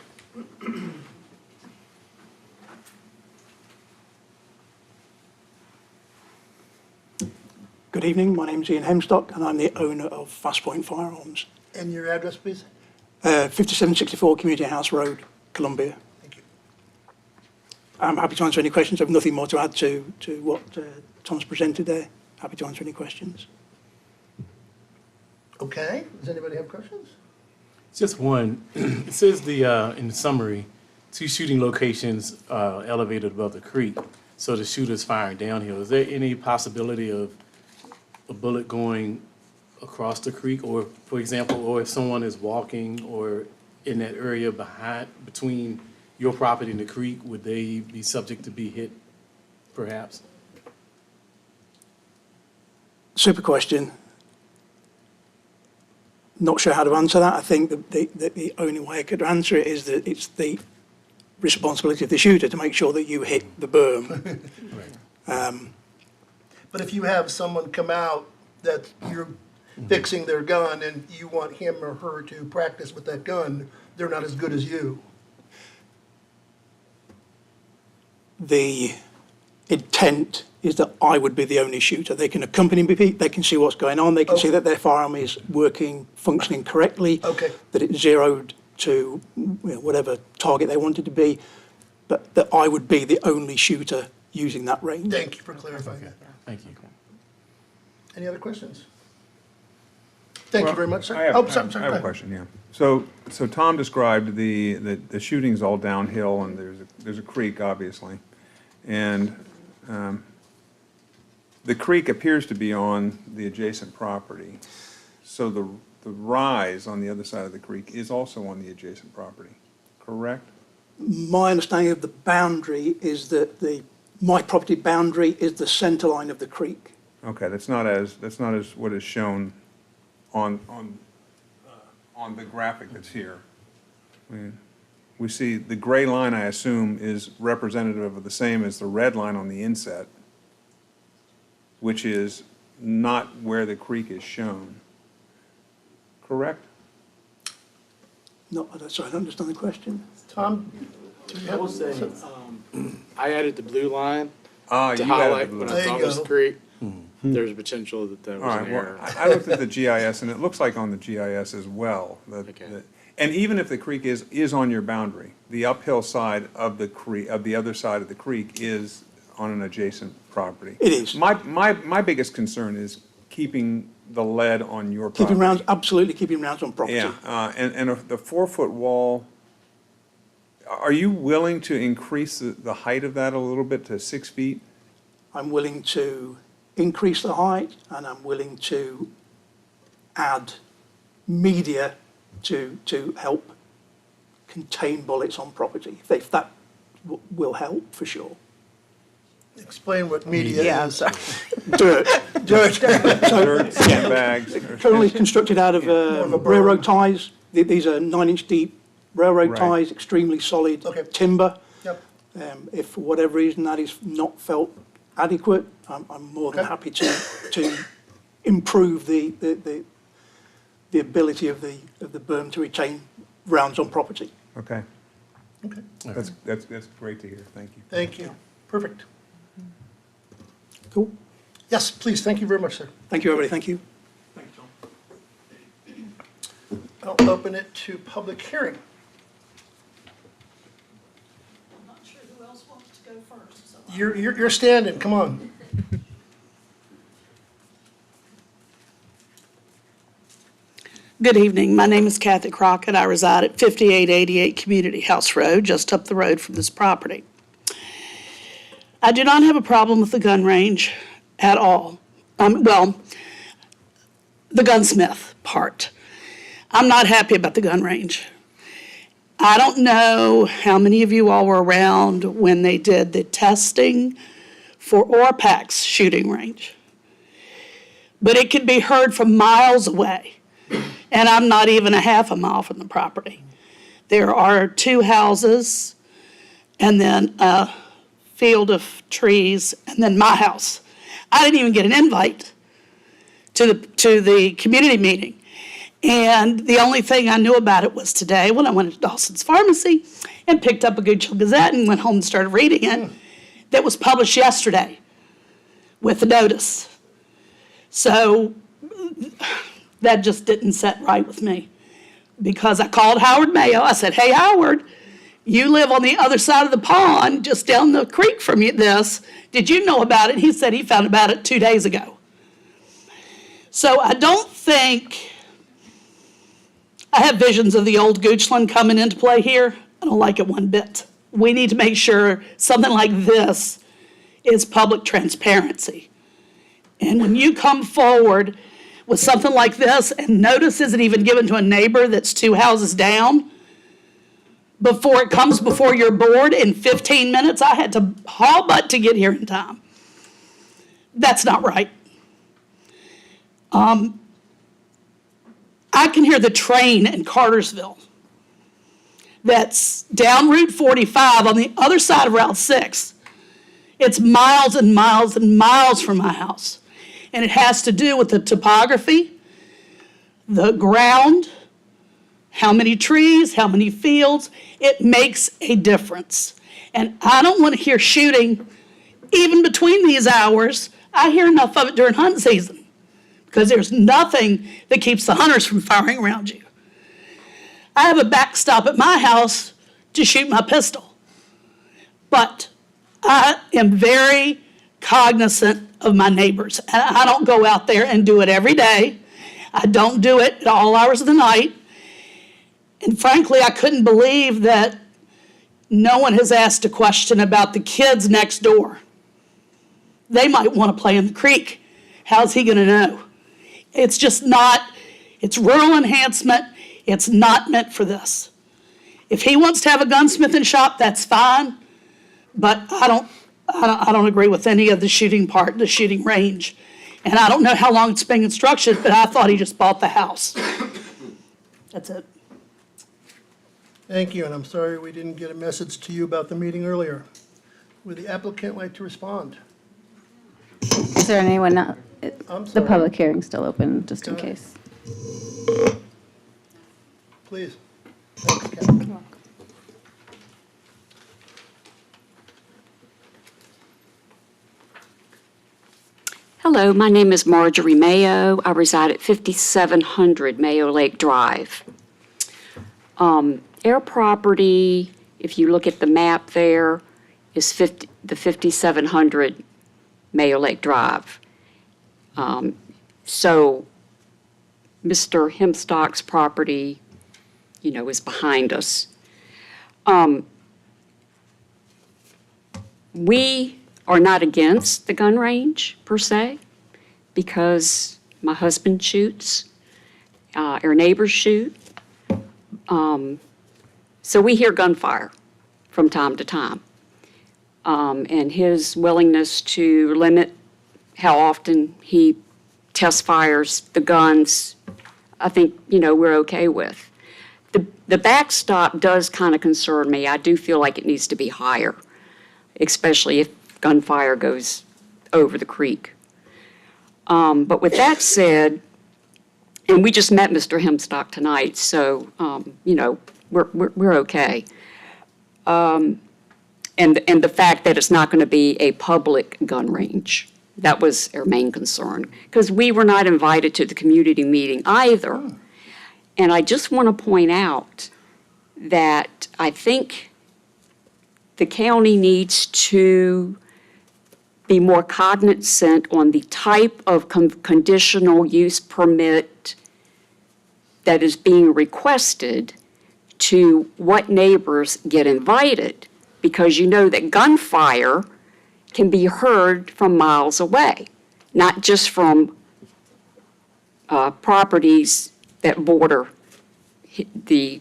Good evening, my name's Ian Hemstock and I'm the owner of Fast Point Firearms. And your address, please? 5764 Community House Road, Columbia. Thank you. I'm happy to answer any questions. I have nothing more to add to what Tom's presented there. Happy to answer any questions. Okay, does anybody have questions? Just one. It says in the summary, 2 shooting locations elevated above the creek, so the shooter's firing downhill. Is there any possibility of a bullet going across the creek, or, for example, or if someone is walking or in that area between your property and the creek, would they be subject to be hit, perhaps? Super question. Not sure how to answer that. I think that the only way I could answer it is that it's the responsibility of the shooter to make sure that you hit the berm. But if you have someone come out that you're fixing their gun and you want him or her to practice with that gun, they're not as good as you. The intent is that I would be the only shooter. They can accompany me, they can see what's going on, they can see that their firearm is working, functioning correctly, Okay. that it's zeroed to whatever target they wanted to be, but that I would be the only shooter using that range. Thank you for clarifying that. Thank you. Any other questions? Thank you very much, sir. I have, Oh, sorry, I sorry, have go a ahead. question, yeah. So Tom described the shooting's all downhill, and there's a creek, obviously. And the creek appears to be on the adjacent property. So the rise on the other side of the creek is also on the adjacent property, correct? My understanding of the boundary is that my property boundary is the center line of the creek. Okay, that's not as what is shown on the graphic that's here. We see the gray line, I assume, is representative of the same as the red line on the inset, which is not where the creek is shown. Correct? No, sorry, I don't understand the question. Tom? do you I have- will say, I added the blue line You to added the highlight blue when line. I There thought you it was go. creek. There's a potential that that All was right, an well, error. I looked at the GIS, and it looks like on the GIS as well. Okay. And even if the creek is on your boundary, the uphill side of the creek, of the other side of the creek is on an adjacent property. It is. My biggest concern is keeping the lead on your property. Keeping rounds, absolutely keeping rounds on property. Yeah, and the 4-foot wall, are you willing to increase the height of that a little bit to 6 feet? I'm willing to increase the height, and I'm willing to add media to help contain bullets on property. If that will help, for sure. Explain what media Yeah, I'm is. sorry. Dirt. Dirt, sandbags? Currently constructed out of of a berm. railroad ties. These are 9-inch deep railroad Right. ties, extremely solid Okay. timber. Yep. If for whatever reason that is not felt adequate, I'm more than Okay. happy to improve the ability of the berm to retain rounds on property. Okay, Okay, that's great to hear, thank you. thank you. Perfect. Cool. Yes, please, thank you very much, sir. Thank you, everybody. Thank you. I'll open it to public hearing. I'm not sure who else wants to go first, so. You're standing, come on. Good evening. My name is Kathy Crockett. I reside at 5888 Community House Road, just up the road from this property. I do not have a problem with the gun range at all. Well, the gunsmith part. I'm not happy about the gun range. I don't know how many of you all were around when they did the testing for ORPAC's shooting range. But it could be heard from miles away. And I'm not even a half a mile from the property. There are 2 houses and then a field of trees and then my house. I didn't even get an invite to the community meeting. And the only thing I knew about it was today when I went to Dawson's Pharmacy and picked up a Goochville Gazette and went home and started reading it. That was published yesterday with the notice. So that just didn't set right with me. Because I called Howard Mayo. I said, hey, Howard, you live on the other side of the pond, just down the creek from this. Did you know about it? He said he found about it 2 days ago. So I don't think, I have visions of the old Goochland coming into play here. I don't like it one bit. We need to make sure something like this is public transparency. And when you come forward with something like this and notice isn't even given to a neighbor that's 2 houses down, before it comes before your board in 15 minutes, I had to haul butt to get here in time. That's not right. I can hear the train in Cartersville that's down Route 45 on the other side of Route 6. It's miles and miles and miles from my house. And it has to do with the topography, the ground, how many trees, how many fields. It makes a difference. And I don't want to hear shooting even between these hours. I hear enough of it during hunting season because there's nothing that keeps the hunters from firing around you. I have a backstop at my house to shoot my pistol. But I am very cognizant of my neighbors. And I don't go out there and do it every day. I don't do it at all hours of the night. And frankly, I couldn't believe that no one has asked a question about the kids next door. They might want to play in the creek. How's he going to know? It's just not, it's rural enhancement. It's not meant for this. If he wants to have a gunsmithing shop, that's fine. But I don't agree with any of the shooting part, the shooting range. And I don't know how long it's been constructed, but I thought he just bought the house. That's it. Thank you, and I'm sorry we didn't get a message to you about the meeting earlier. Would the applicant like to respond? Is there anyone else? I'm The sorry. public hearing's still open, just in Go ahead. case. Please. Thanks, Kathy. Hello, my name is Marjorie Mayo. I reside at 5700 Mayo Lake Drive. Our property, if you look at the map there, is the 5700 Mayo Lake Drive. So Mr. Hemstock's property, is behind us. We are not against the gun range per se, because my husband shoots, our neighbors shoot. So we hear gunfire from time to time. And his willingness to limit how often he test fires the guns, I think, we're okay with. The backstop does kind of concern me. I do feel like it needs to be higher, especially if gunfire goes over the creek. But with that said, and we just met Mr. Hemstock tonight, so, we're okay. And the fact that it's not going to be a public gun range, that was our main concern, because we were not invited to the community meeting either. And I just want to point out that I think the county needs to be more cognizant on the type of conditional use permit that is being requested to what neighbors get invited, because that gunfire can be heard from miles away, not just from properties that border the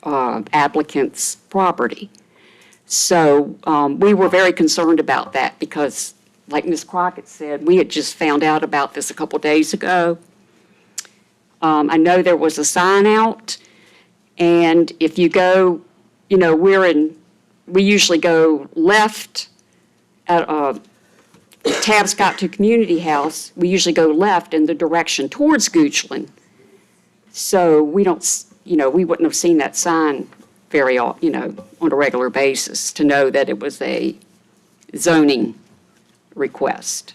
applicant's property. So we were very concerned about that because, like Ms. Crockett said, we had just found out about this a couple days ago. I know there was a sign out, and if you go, we usually go left at Tabscott to Community House. We usually go left in the direction towards Goochland. So we don't, we wouldn't have seen that sign very, on a regular basis to know that it was a zoning request.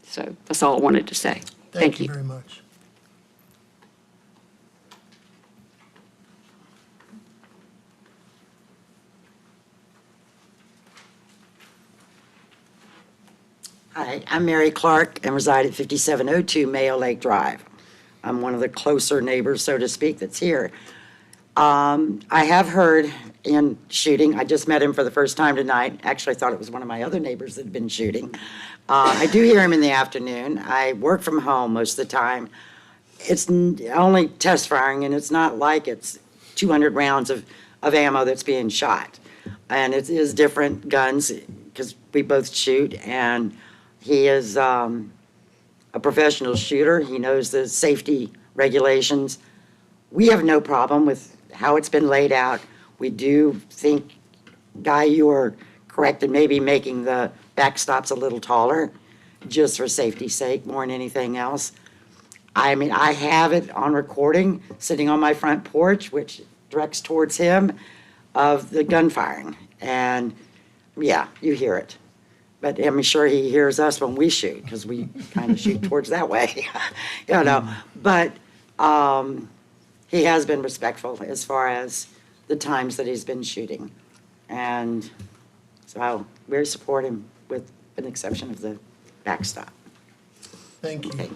So that's all I wanted to say. Thank you very much. Hi, I'm Mary Clark and reside at 5702 Mayo Lake Drive. I'm one of the closer neighbors, so to speak, that's here. I have heard in shooting, I just met him for the first time tonight. Actually, I thought it was one of my other neighbors that had been shooting. I do hear him in the afternoon. I work from home most of the time. It's only test firing, and it's not like it's 200 rounds of ammo that's being shot. And it is different guns, because we both shoot, and he is a professional shooter. He knows the safety regulations. We have no problem with how it's been laid out. We do think, Guy, you are correct in maybe making the backstops a little taller, just for safety's sake, more than anything else. I mean, I have it on recording, sitting on my front porch, which directs towards him, of the gunfiring. And, yeah, you hear it. But I'm sure he hears us when we shoot, because we kind of shoot towards that way, But he has been respectful as far as the times that he's been shooting. And so I'll very support him with an exception of the backstop. Thank you. Okay.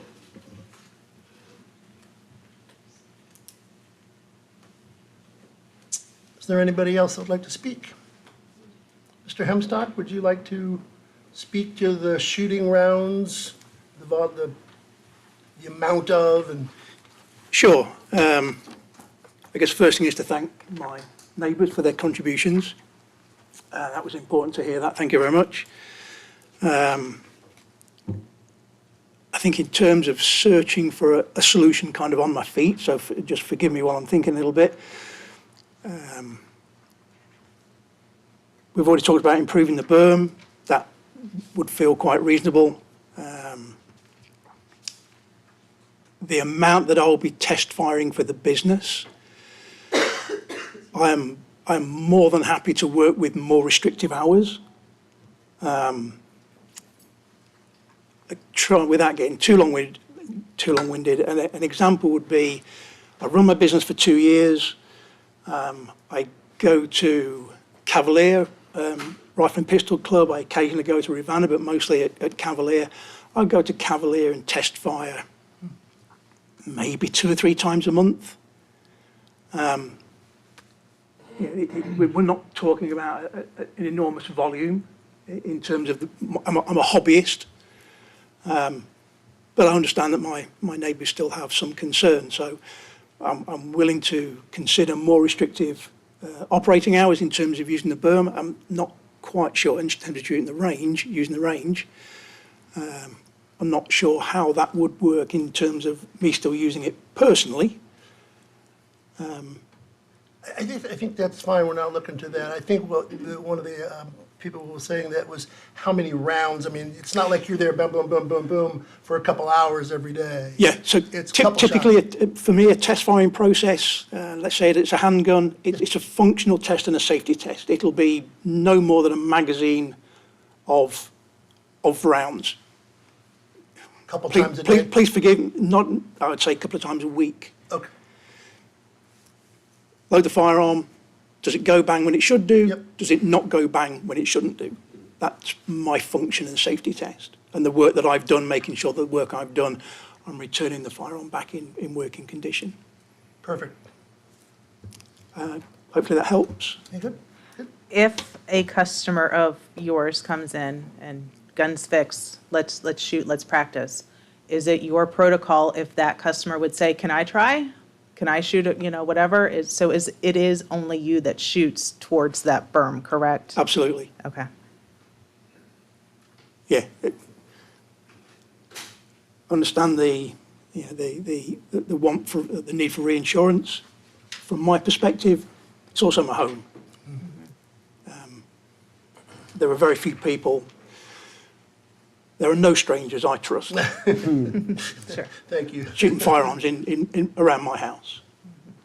Is there anybody else that would like to speak? Mr. Hemstock, would you like to speak to the shooting rounds, the amount of, and Sure. I guess first thing is to thank my neighbours for their contributions. That was important to hear that. Thank you very much. I think in terms of searching for a solution kind of on my feet, so just forgive me while I'm thinking a little bit. We've already talked about improving the berm. That would feel quite reasonable. The amount that I'll be test firing for the business, I'm more than happy to work with more restrictive hours. Without getting too long-winded, an example would be, I run my business for 2 years. I go to Cavalier, Rifle and Pistol Club. I occasionally go to Rivanna, but mostly at Cavalier. I go to Cavalier and test fire maybe 2 or 3 times a month. We're not talking about an enormous volume in terms of I'm a hobbyist, but I understand that my neighbours still have some concern. So I'm willing to consider more restrictive operating hours in terms of using the berm. I'm not quite sure in terms of using the range. I'm not sure how that would work in terms of me still using it personally. I think that's fine, we're not looking to that. I think one of the people who was saying that was how many rounds. I mean, it's not like you're there, boom, boom, boom, boom, boom, for a couple hours every day. Yeah, so It's a couple typically, for me, a test firing process, let's say that it's a handgun, it's a functional test and a safety test. It'll be no more than a magazine of rounds. Couple times a day? Please forgive, not, I would say a couple of times a week. Okay. Load the firearm. Does it go bang when it should do? Yep. Does it not go bang when it shouldn't do? That's my function and safety test. And the work that I've done, making sure the work I've done, I'm returning the firearm back in working condition. Perfect. Hopefully that helps. You good? If a customer of yours comes in and guns fixed, let's shoot, let's practice, is it your protocol if that customer would say, can I try? Can I shoot it, whatever? It is only you that shoots towards that berm, correct? Absolutely. Okay. Yeah. Understand the want for the need for reinsurance. From my perspective, it's also my home. There are very few people. There are no strangers I trust Sure. Thank you. shooting firearms in around my house,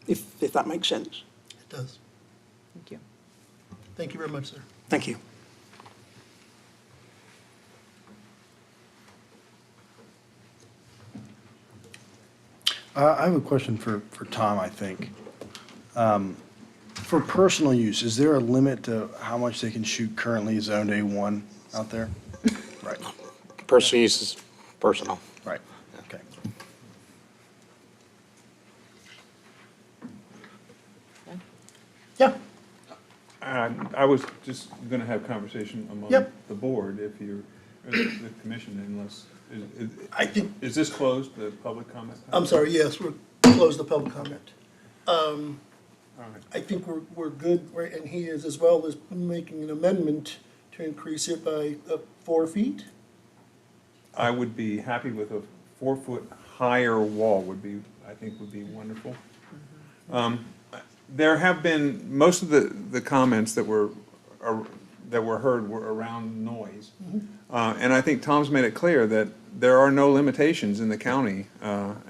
if that makes sense. It does. Thank you. Thank you very much, sir. Thank you. I have a question for Tom, I think. For personal use, is there a limit to how much they can shoot currently zoned A1 out there? Right, Personal use is personal. right, okay. Yeah, I was just going to have conversation among Yep. the board if you're, or the commission, unless, I think, is this closed, the public comment? I'm sorry, yes, we're close the public comment. All right. I think we're good, right, and he is as well as making an amendment to increase it by 4 feet. I would be happy with a 4-foot higher wall I think would be wonderful. There have been, most of the comments that were heard were around noise. And I think Tom's made it clear that there are no limitations in the county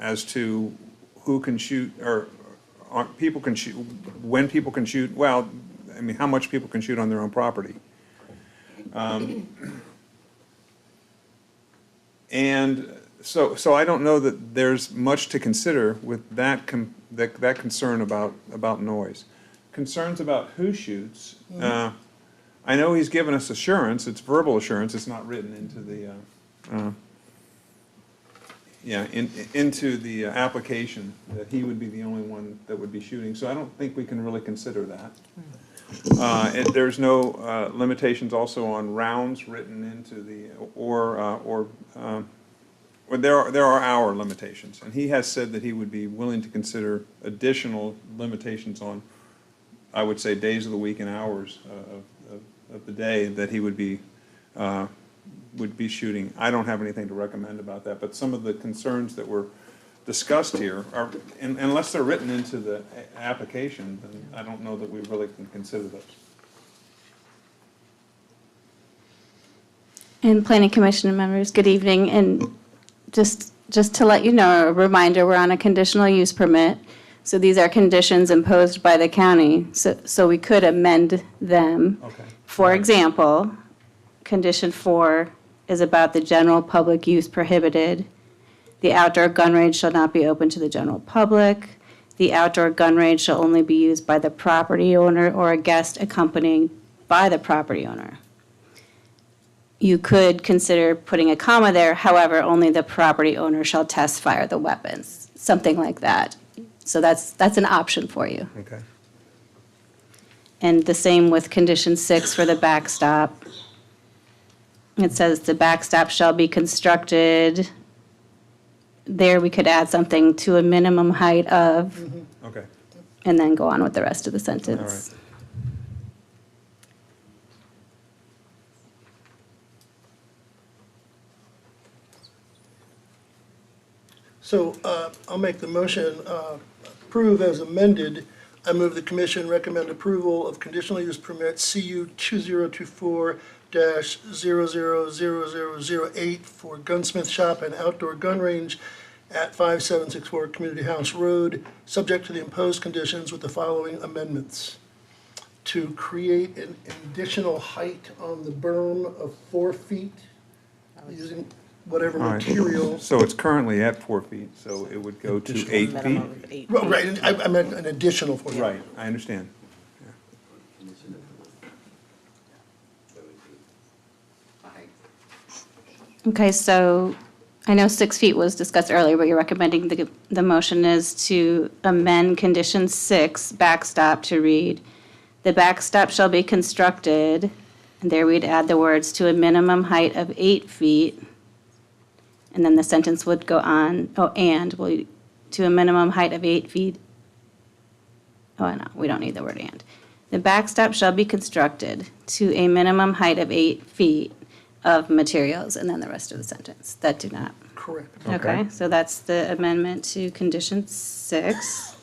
as to who can shoot, or people can shoot, when people can shoot, well, I mean, how much people can shoot on their own property. And So I don't know that there's much to consider with that concern about noise. Concerns about who shoots, I know he's given us assurance, it's verbal assurance, it's not written into the application that he would be the only one that would be shooting, so I don't think we can really consider that. There's no limitations also on rounds written into there are hour limitations, and he has said that he would be willing to consider additional limitations on, I would say, days of the week and hours of the day that he would be shooting. I don't have anything to recommend about that, but some of the concerns that were discussed here are, unless they're written into the application, then I don't know that we really can consider those. And Planning Commission members, good evening. And just to let you know, a reminder, we're on a conditional use permit. So these are conditions imposed by the county. So we could amend them. Okay. For example, condition 4 is about the general public use prohibited. The outdoor gun range shall not be open to the general public. The outdoor gun range shall only be used by the property owner or a guest accompanying by the property owner. You could consider putting a comma there, however, only the property owner shall test fire the weapons, something like that. So that's an option for you. Okay. And the same with condition 6 for the backstop. It says the backstop shall be constructed. There we could add something to a minimum height of, Okay. and then go on with the rest of the sentence. All right. So I'll make the motion, approve as amended. I move the commission recommend approval of conditional use permit CU 2024-000008 for gunsmith shop and outdoor gun range at 5764 Community House Road, subject to the imposed conditions with the following amendments. To create an additional height on the berm of 4 feet using whatever All right. material. So it's currently at 4 feet, so it would go to 8 feet? Right, and I meant an additional 4 feet. Right, I understand. Okay, so I know 6 feet was discussed earlier, but you're recommending the motion is to amend condition 6, backstop, to read, the backstop shall be constructed, and there we'd add the words, to a minimum height of 8 feet. And then the sentence would go on, to a minimum height of 8 feet. Oh, no, we don't need the word and. The backstop shall be constructed to a minimum height of 8 feet of materials, and then the rest of the sentence that do not. Correct. Okay, so that's the amendment to condition 6.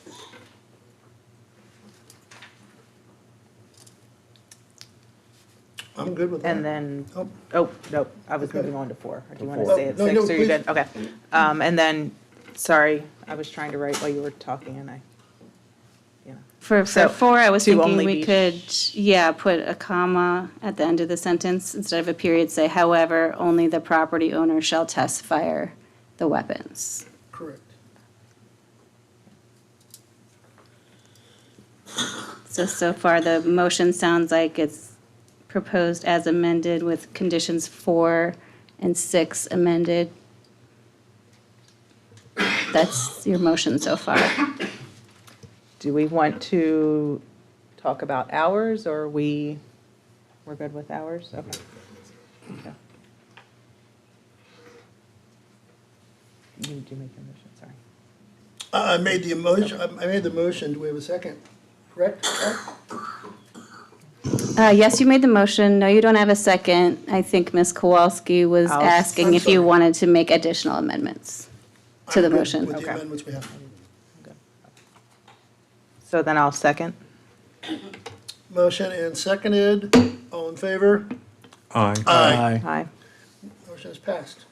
I'm good with that. And then, Oh. nope, I was Okay. moving on to 4. Or do you want to Four. say it No, 6, no, or you're please. good? Okay. And then, sorry, I was trying to write while you were talking, and For So, 4, I was to thinking only we be could, put a comma at the end of the sentence instead of a period, say, however, only the property owner shall test fire the weapons. Correct. So far, the motion sounds like it's proposed as amended with conditions 4 and 6 amended. That's your motion so far. do we want to talk about hours, or we're good with hours? Okay. Okay. You make your motion, sorry. I made the motion, do we have a second? Correct? Yes, you made the motion. No, you don't have a second. I think Ms. Kowalski was asking I'm if you sorry. wanted to make additional amendments to the I'm good motion. with the Okay. amendments we have. So then I'll second. Motion and seconded, all in favor? Aye. Aye. Aye. Motion is passed.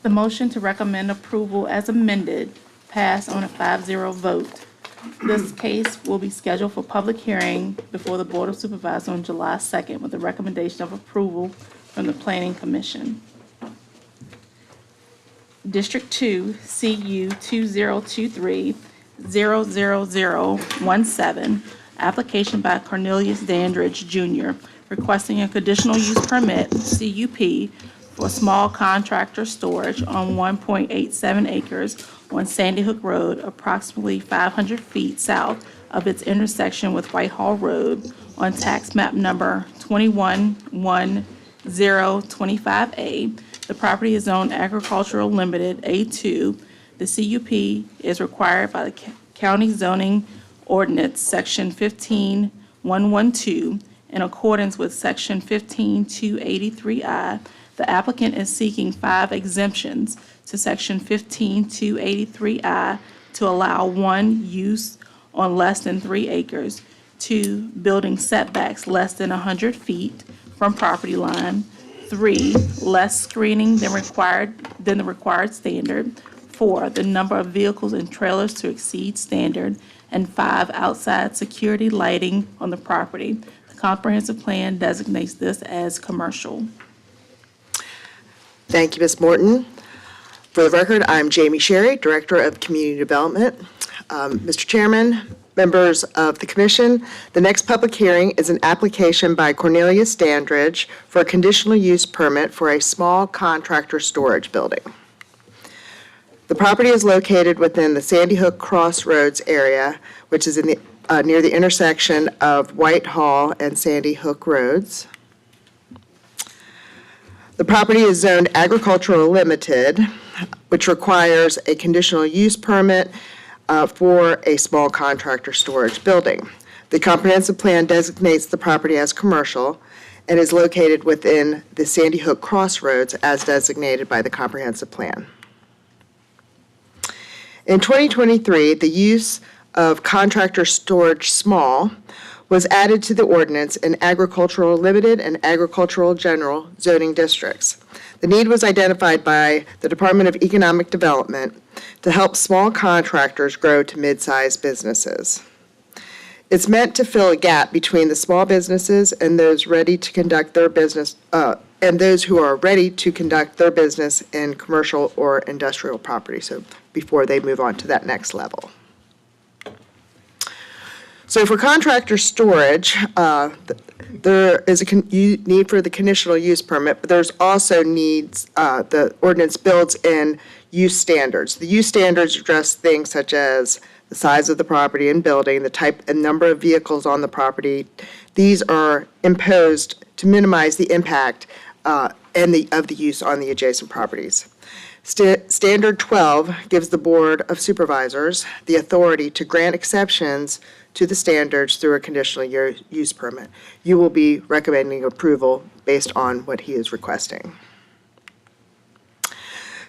The motion to recommend approval as amended passed on a 5-0 vote. This case will be scheduled for public hearing before the Board of Supervisors on July 2nd with a recommendation of approval from the Planning Commission. District 2, CU 2023-00017, application by Cornelius Dandridge Jr., requesting a conditional use permit, CUP, for small contractor storage on 1.87 acres on Sandy Hook Road, approximately 500 feet south of its intersection with Whitehall Road on tax map number 211025A. The property is zoned agricultural limited A2. The CUP is required by the county zoning ordinance, section 15112, in accordance with section 15283I. The applicant is seeking 5 exemptions to section 15283I to allow 1, use on less than 3 acres, 2, building setbacks less than 100 feet from property line, 3, less screening than the required standard, 4, the number of vehicles and trailers to exceed standard, and 5, outside security lighting on the property. The comprehensive plan designates this as commercial. Thank you, Ms. Morton. For the record, I'm Jamie Sherry, Director of Community Development. Mr. Chairman, members of the commission, the next public hearing is an application by Cornelius Dandridge for a conditional use permit for a small contractor storage building. The property is located within the Sandy Hook Crossroads area, which is in the, near the intersection of Whitehall and Sandy Hook Roads. The property is zoned agricultural limited, which requires a conditional use permit for a small contractor storage building. The comprehensive plan designates the property as commercial and is located within the Sandy Hook Crossroads as designated by the comprehensive plan. In 2023, the use of contractor storage small was added to the ordinance in agricultural limited and agricultural general zoning districts. The need was identified by the Department of Economic Development to help small contractors grow to mid-sized businesses. It's meant to fill a gap between the small businesses and those ready to conduct their business, and those who are ready to conduct their business in commercial or industrial property, so before they move on to that next level. So for contractor storage, there is a need for the conditional use permit, but there's also needs, the ordinance builds in use standards. The use standards address things such as the size of the property and building, the type and number of vehicles on the property. These are imposed to minimize the impact of the use on the adjacent properties. Standard 12 gives the Board of Supervisors the authority to grant exceptions to the standards through a conditional use permit. You will be recommending approval based on what he is requesting.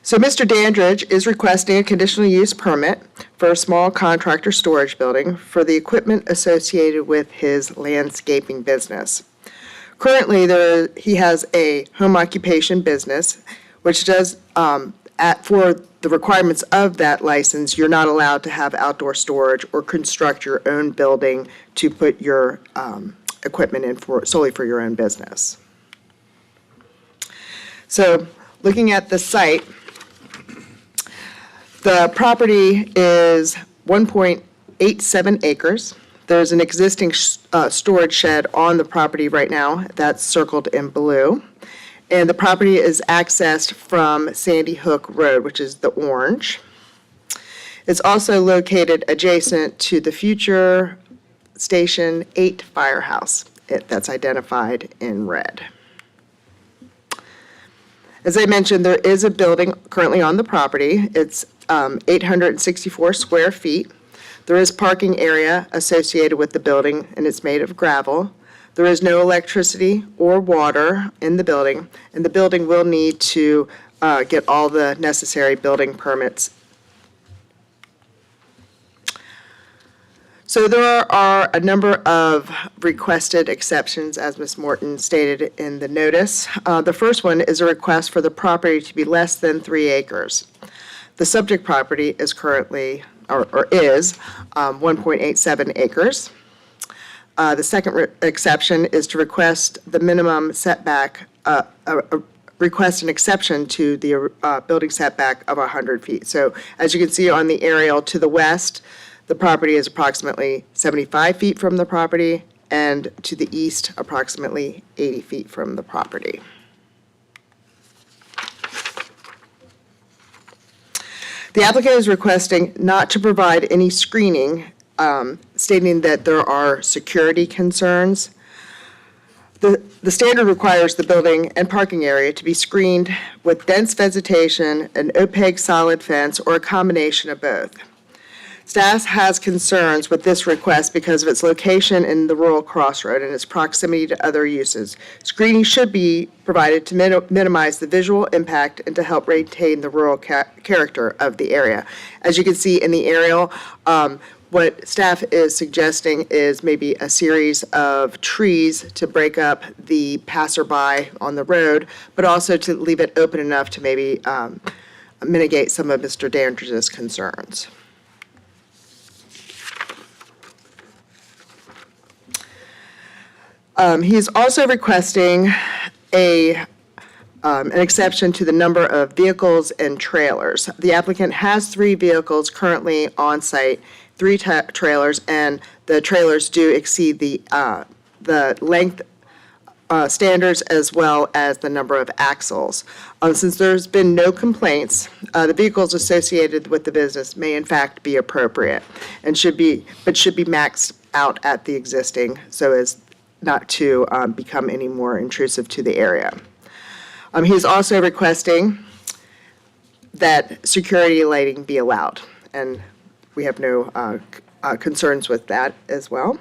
So Mr. Dandridge is requesting a conditional use permit for a small contractor storage building for the equipment associated with his landscaping business. Currently, he has a home occupation business, which does, for the requirements of that license, you're not allowed to have outdoor storage or construct your own building to put your equipment in solely for your own business. So looking at the site, the property is 1.87 acres. There's an existing storage shed on the property right now that's circled in blue. And the property is accessed from Sandy Hook Road, which is the orange. It's also located adjacent to the future Station 8 firehouse. That's identified in red. As I mentioned, there is a building currently on the property. It's 864 square feet. There is parking area associated with the building, and it's made of gravel. There is no electricity or water in the building, and the building will need to get all the necessary building permits. So there are a number of requested exceptions, as Ms. Morton stated in the notice. The first one is a request for the property to be less than 3 acres. The subject property is currently, or is, 1.87 acres. The second exception is to request the minimum setback, request an exception to the building setback of 100 feet. So as you can see on the aerial to the west, the property is approximately 75 feet from the property, and to the east, approximately 80 feet from the property. The applicant is requesting not to provide any screening, stating that there are security concerns. The standard requires the building and parking area to be screened with dense vegetation, an opaque solid fence, or a combination of both. Staff has concerns with this request because of its location in the rural crossroad and its proximity to other uses. Screening should be provided to minimize the visual impact and to help retain the rural character of the area. As you can see in the aerial, what staff is suggesting is maybe a series of trees to break up the passerby on the road, but also to leave it open enough to maybe mitigate some of Mr. Dandridge's concerns. He is also requesting an exception to the number of vehicles and trailers. The applicant has 3 vehicles currently on site, 3 trailers, and the trailers do exceed the length standards as well as the number of axles. Since there's been no complaints, the vehicles associated with the business may in fact be appropriate and should be maxed out at the existing so as not to become any more intrusive to the area. He is also requesting that security lighting be allowed, and we have no concerns with that as well.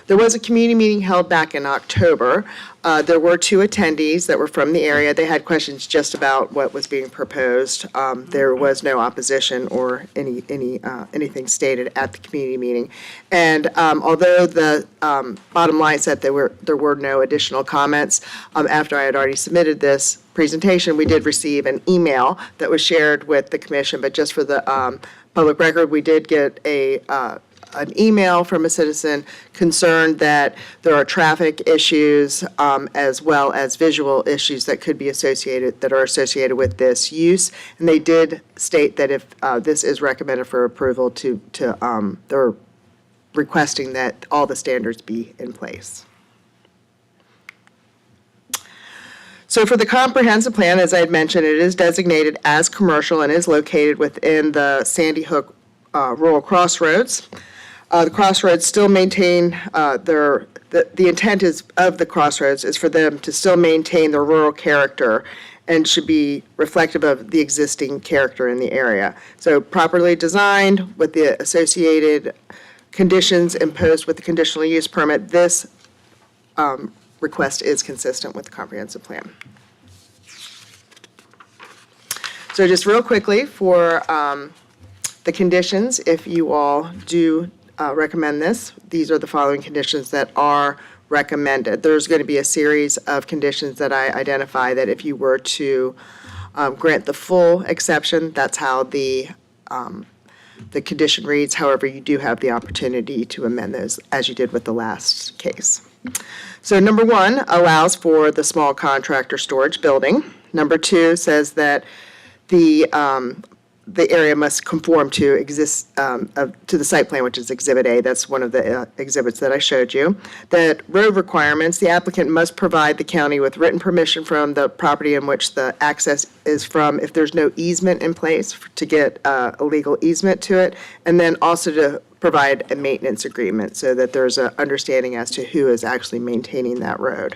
There was a community meeting held back in October. There were 2 attendees that were from the area. They had questions just about what was being proposed. There was no opposition or anything stated at the community meeting. And although the bottom line said there were no additional comments, after I had already submitted this presentation, we did receive an email that was shared with the commission. But just for the public record, we did get an email from a citizen concerned that there are traffic issues as well as visual issues that could be associated with this use. And they did state that if this is recommended for approval they're requesting that all the standards be in place. So for the comprehensive plan, as I had mentioned, it is designated as commercial and is located within the Sandy Hook rural crossroads. The crossroads still maintain the intent of the crossroads is for them to still maintain their rural character and should be reflective of the existing character in the area. So properly designed with the associated conditions imposed with the conditional use permit, this request is consistent with the comprehensive plan. So just real quickly for the conditions, if you all do recommend this, these are the following conditions that are recommended. There's going to be a series of conditions that I identify that if you were to grant the full exception, that's how the condition reads. However, you do have the opportunity to amend those as you did with the last case. So number 1 allows for the small contractor storage building. Number 2 says that the area must conform to the site plan, which is Exhibit A. That's one of the exhibits that I showed you. That road requirements, the applicant must provide the county with written permission from the property in which the access is from if there's no easement in place to get a legal easement to it, and then also to provide a maintenance agreement so that there's an understanding as to who is actually maintaining that road.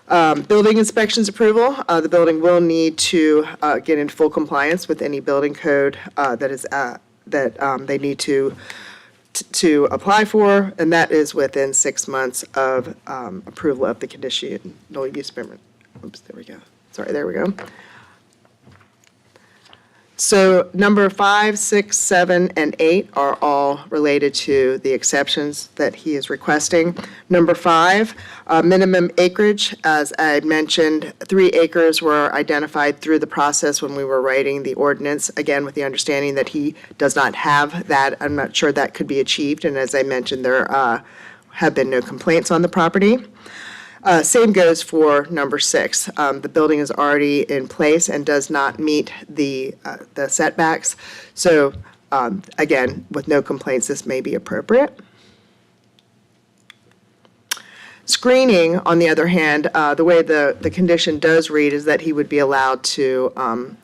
Building inspections approval, the building will need to get in full compliance with any building code that they need to apply for, and that is within 6 months of approval of the conditional use permit. Oops, there we go. Sorry, there we go. So number 5, 6, 7, and 8 are all related to the exceptions that he is requesting. Number 5, minimum acreage, as I mentioned, 3 acres were identified through the process when we were writing the ordinance, again, with the understanding that he does not have that. I'm not sure that could be achieved, and as I mentioned, there have been no complaints on the property. Same goes for number 6. The building is already in place and does not meet the setbacks. So again, with no complaints, this may be appropriate. Screening, on the other hand, the way the condition does read is that he would be allowed to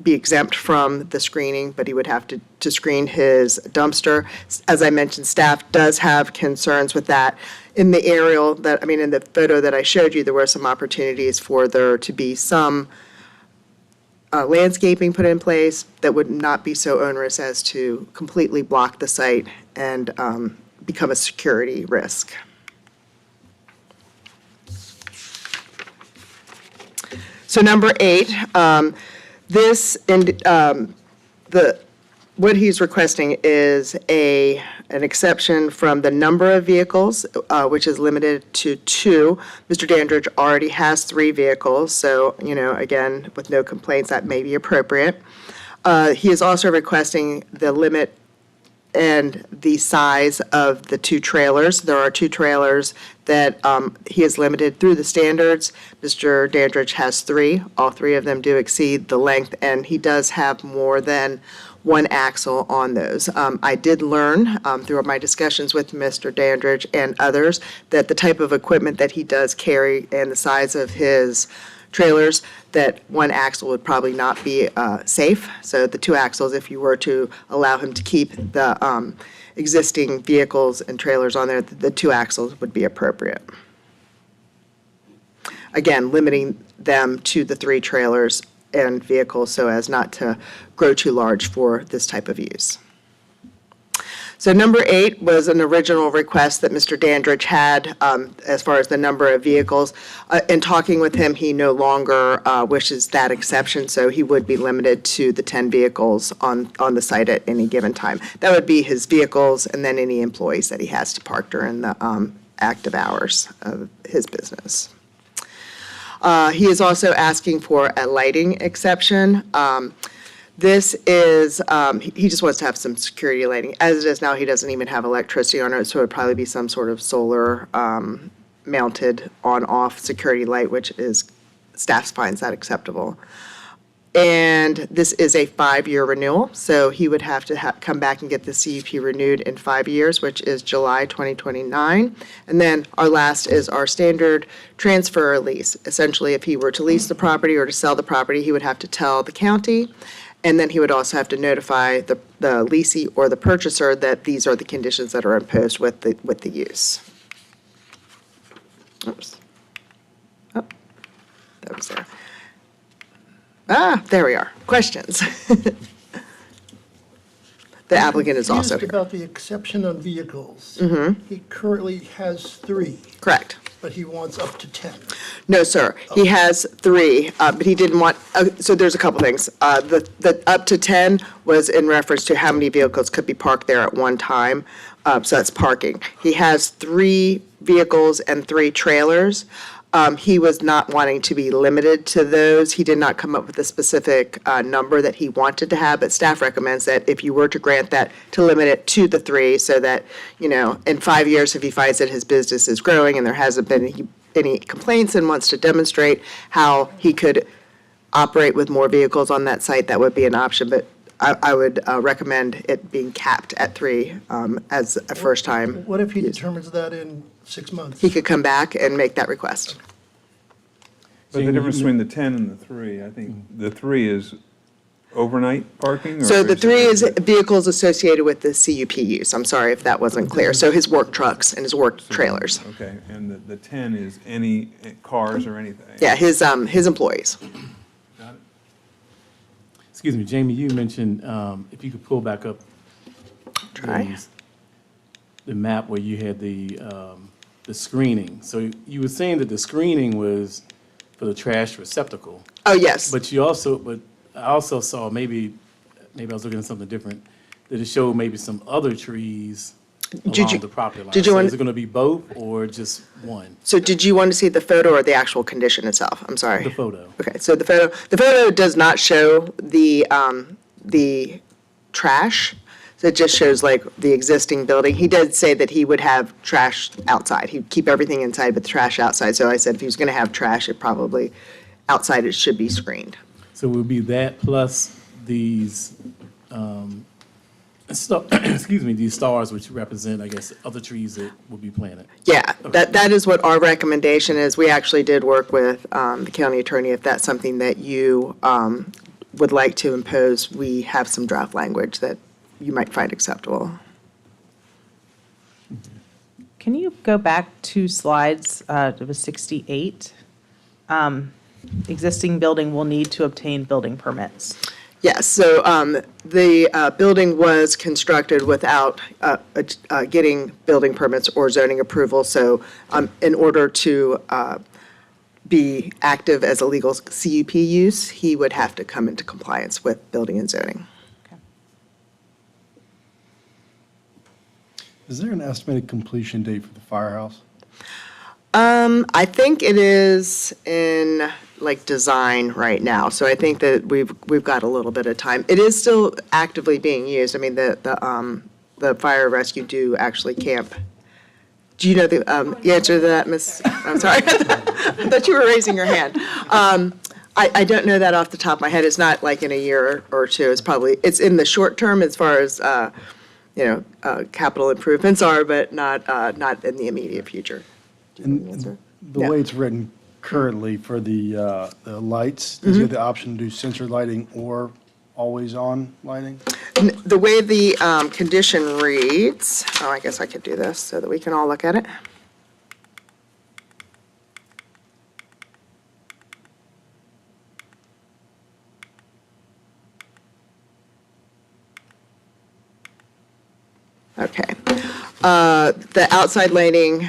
be exempt from the screening, but he would have to screen his dumpster. As I mentioned, staff does have concerns with that. In the aerial in the photo that I showed you, there were some opportunities for there to be some landscaping put in place that would not be so onerous as to completely block the site and become a security risk. So number 8, what he's requesting is an exception from the number of vehicles, which is limited to 2. Mr. Dandridge already has 3 vehicles, so, again, with no complaints, that may be appropriate. He is also requesting the limit and the size of the 2 trailers. There are 2 trailers that he is limited through the standards. Mr. Dandridge has 3. All 3 of them do exceed the length, and he does have more than 1 axle on those. I did learn through my discussions with Mr. Dandridge and others that the type of equipment that he does carry and the size of his trailers, that 1 axle would probably not be safe. So the 2 axles, if you were to allow him to keep the existing vehicles and trailers on there, the 2 axles would be appropriate. Again, limiting them to the 3 trailers and vehicles so as not to grow too large for this type of use. So number 8 was an original request that Mr. Dandridge had as far as the number of vehicles. In talking with him, he no longer wishes that exception, so he would be limited to the 10 vehicles on the site at any given time. That would be his vehicles and then any employees that he has to park during the active hours of his business. He is also asking for a lighting exception. This is, he just wants to have some security lighting. As it is now, he doesn't even have electricity on it, so it would probably be some sort of solar mounted on-off security light, which is, staff finds that acceptable. And this is a 5-year renewal, so he would have to come back and get the CUP renewed in 5 years, which is July 2029. And then our last is our standard transfer lease. Essentially, if he were to lease the property or to sell the property, he would have to tell the county, and then he would also have to notify the leasee or the purchaser that these are the conditions that are imposed with the use. Oops. Oh, that was there. There we are. Questions? The applicant is also Confused here. about the exception on vehicles. Mm-hmm. He currently has 3, Correct. but he wants up to 10. No, sir. He has 3, but he didn't want, so there's a couple things. The up to 10 was in reference to how many vehicles could be parked there at one time. So that's parking. He has 3 vehicles and 3 trailers. He was not wanting to be limited to those. He did not come up with a specific number that he wanted to have, but staff recommends that if you were to grant that, to limit it to the 3 so that, in 5 years, if he finds that his business is growing and there hasn't been any complaints and wants to demonstrate how he could operate with more vehicles on that site, that would be an option. But I would recommend it being capped at 3 as a first time. What if he determines that in 6 months? He could come back and make that request. But the difference between the 10 and the 3, I think the 3 is overnight parking? So or the is 3 it- is vehicles associated with the CUP use. I'm sorry if that wasn't clear. So his work trucks and his work trailers. Okay, and the 10 is any cars or anything? Yeah, his employees. Got it. Excuse me, Jamie, you mentioned, if you could pull back up Try. the map where you had the screening. So you were saying that the screening was for the trash receptacle. Oh, yes. But I also saw, maybe I was looking at something different, that it showed maybe some other trees along the property line. did you So want- is it gonna be both or just one? So did you want to see the photo or the actual condition itself? I'm sorry. The photo. Okay, so the photo does not show the trash. So it just shows like the existing building. He did say that he would have trash outside. He'd keep everything inside, but the trash outside. So I said if he was going to have trash, it probably, outside it should be screened. So it would be that plus these, excuse me, these stars which represent, I guess, other trees that will be planted. Yeah, that is what our recommendation is. We actually did work with the county attorney. If that's something that you would like to impose, we have some draft language that you might find acceptable. Can you go back 2 slides? It was 68. Existing building will need to obtain building permits. Yes, so the building was constructed without getting building permits or zoning approval. So in order to be active as a legal CUP use, he would have to come into compliance with building and zoning. Is there an estimated completion date for the firehouse? I think it is in like design right now, so I think that we've got a little bit of time. It is still actively being used. I mean, the fire rescue do actually camp. Do you know the answer to that, Miss? I'm sorry, I thought you were raising your hand. I don't know that off the top of my head. It's not like in a year or two. It's in the short term as far as capital improvements are, but not in the immediate future. And the way it's written currently for the lights, does he have the option to do sensor lighting or always-on lighting? The way the condition reads, I guess I could do this so that we can all look at it. Okay. The outside lighting,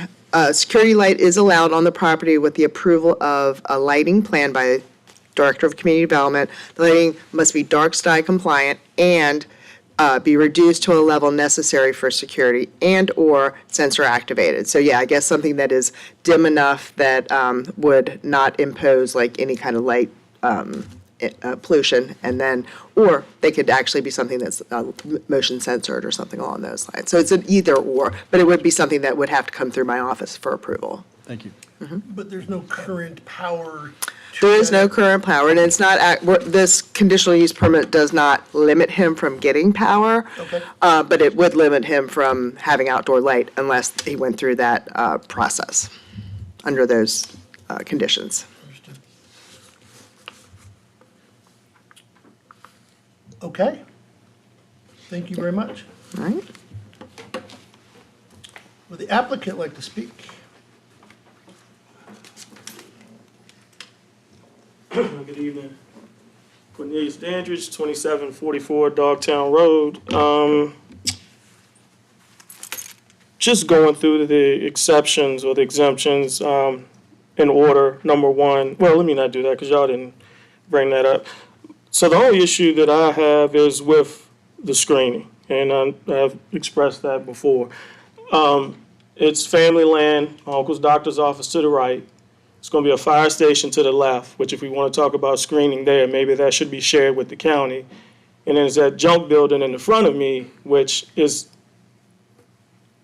security light is allowed on the property with the approval of a lighting plan by Director of Community Development. The lighting must be dark sky compliant and be reduced to a level necessary for security and/or sensor activated. So yeah, I guess something that is dim enough that would not impose like any kind of light pollution, and then, or they could actually be something that's motion censored or something along those lines. So it's an either or, but it would be something that would have to come through my office for approval. Thank you. But there's no current power. There is no current power, and it's not, this conditional use permit does not limit him from getting power, Okay. but it would limit him from having outdoor light unless he went through that process under those conditions. Understood. Okay. Thank you very much. All right? Would the applicant like to speak? Good evening. Cornelius Dandridge, 2744 Dogtown Road. Just going through the exceptions or the exemptions in order. Number one, well, let me not do that because y'all didn't bring that up. So the only issue that I have is with the screening, and I've expressed that before. It's family land, my uncle's doctor's office to the right. It's going to be a fire station to the left, which if we want to talk about screening there, maybe that should be shared with the county. And then there's that junk building in the front of me, which is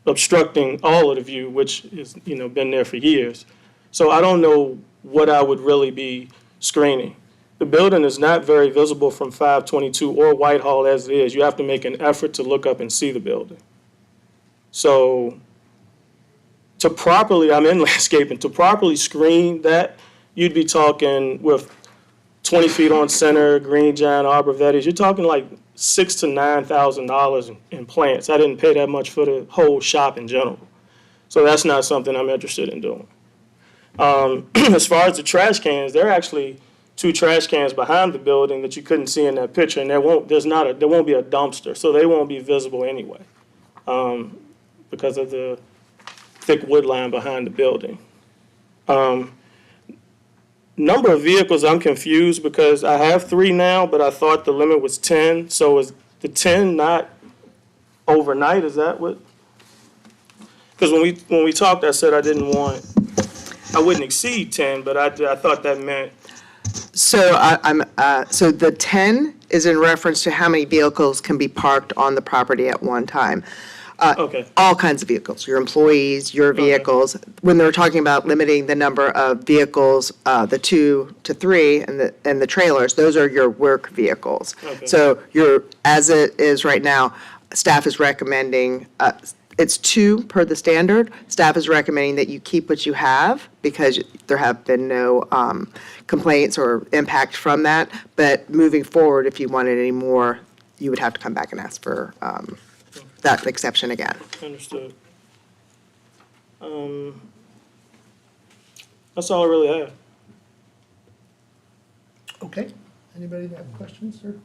obstructing all of the view, which has, been there for years. So I don't know what I would really be screening. The building is not very visible from 522 or Whitehall as it is. You have to make an effort to look up and see the building. So to properly, I'm in landscaping, to properly screen that, you'd be talking with 20 feet on center, green giant arborvitaes, you're talking like $6,000 to $9,000 in plants. I didn't pay that much for the whole shop in general. So that's not something I'm interested in doing. As far as the trash cans, there are actually 2 trash cans behind the building that you couldn't see in that picture, and there won't be a dumpster, so they won't be visible anyway, because of the thick wood line behind the building. Number of vehicles, I'm confused because I have 3 now, but I thought the limit was 10. So is the 10 not overnight? Is that what? Because when we talked, I said I wouldn't exceed 10, but I thought that meant. So so the 10 is in reference to how many vehicles can be parked on the property at one time. Okay. All kinds of vehicles, your employees, your vehicles. When they're talking about limiting the number of vehicles, the 2 to 3 and the trailers, those are your work vehicles. Okay. So as it is right now, staff is recommending, it's 2 per the standard. Staff is recommending that you keep what you have because there have been no complaints or impact from that. But moving forward, if you wanted any more, you would have to come back and ask for that exception again. Understood. That's all I really have. Okay. Anybody have questions, sir?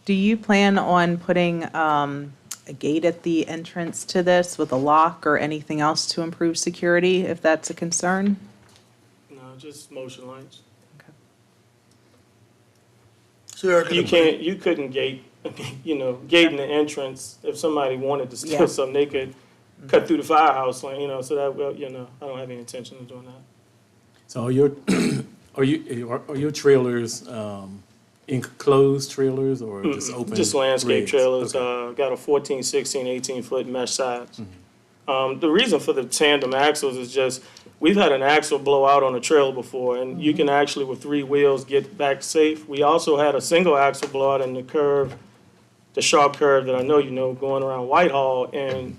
Do you plan on putting a gate at the entrance to this with a lock or anything else to improve security, if that's a concern? No, just motion lights. So you are gonna You couldn't gate, gating the entrance. If somebody wanted to steal Yeah. something, they could cut through the firehouse lane, so that, well, I don't have any intention of doing that. So are your trailers enclosed trailers or just open? Just landscape rigs? trailers, Okay. got a 14, 16, 18-foot mesh sides. The reason for the tandem axles is just, we've had an axle blow out on a trailer before, and you can actually, with 3 wheels, get back safe. We also had a single axle blow out in the sharp curve that I know you know, going around Whitehall, and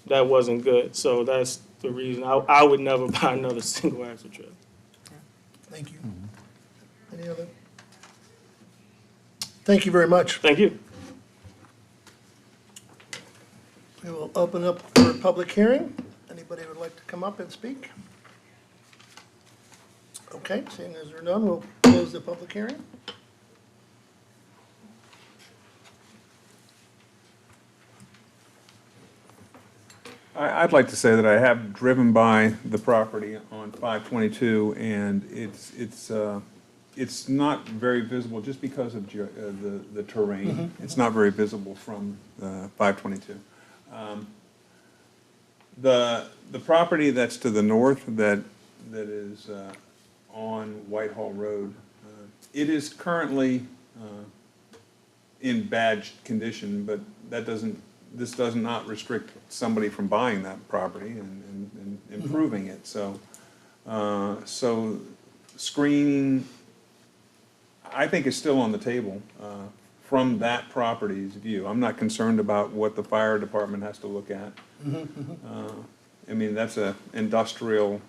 that wasn't good. So that's the reason. I would never buy another single axle trailer. Thank you. Any other? Thank you very much. Thank you. We will open up for a public hearing. Anybody would like to come up and speak? Okay, seeing as there are none, we'll close the public hearing. I'd like to say that I have driven by the property on 522, and it's not very visible just because of the terrain. It's not very visible from 522. The property that's to the north that is on Whitehall Road, it is currently in bad condition, but this does not restrict somebody from buying that property and improving it. So screening, I think, is still on the table from that property's view. I'm not concerned about what the fire department has to look at. I mean, that's an industrial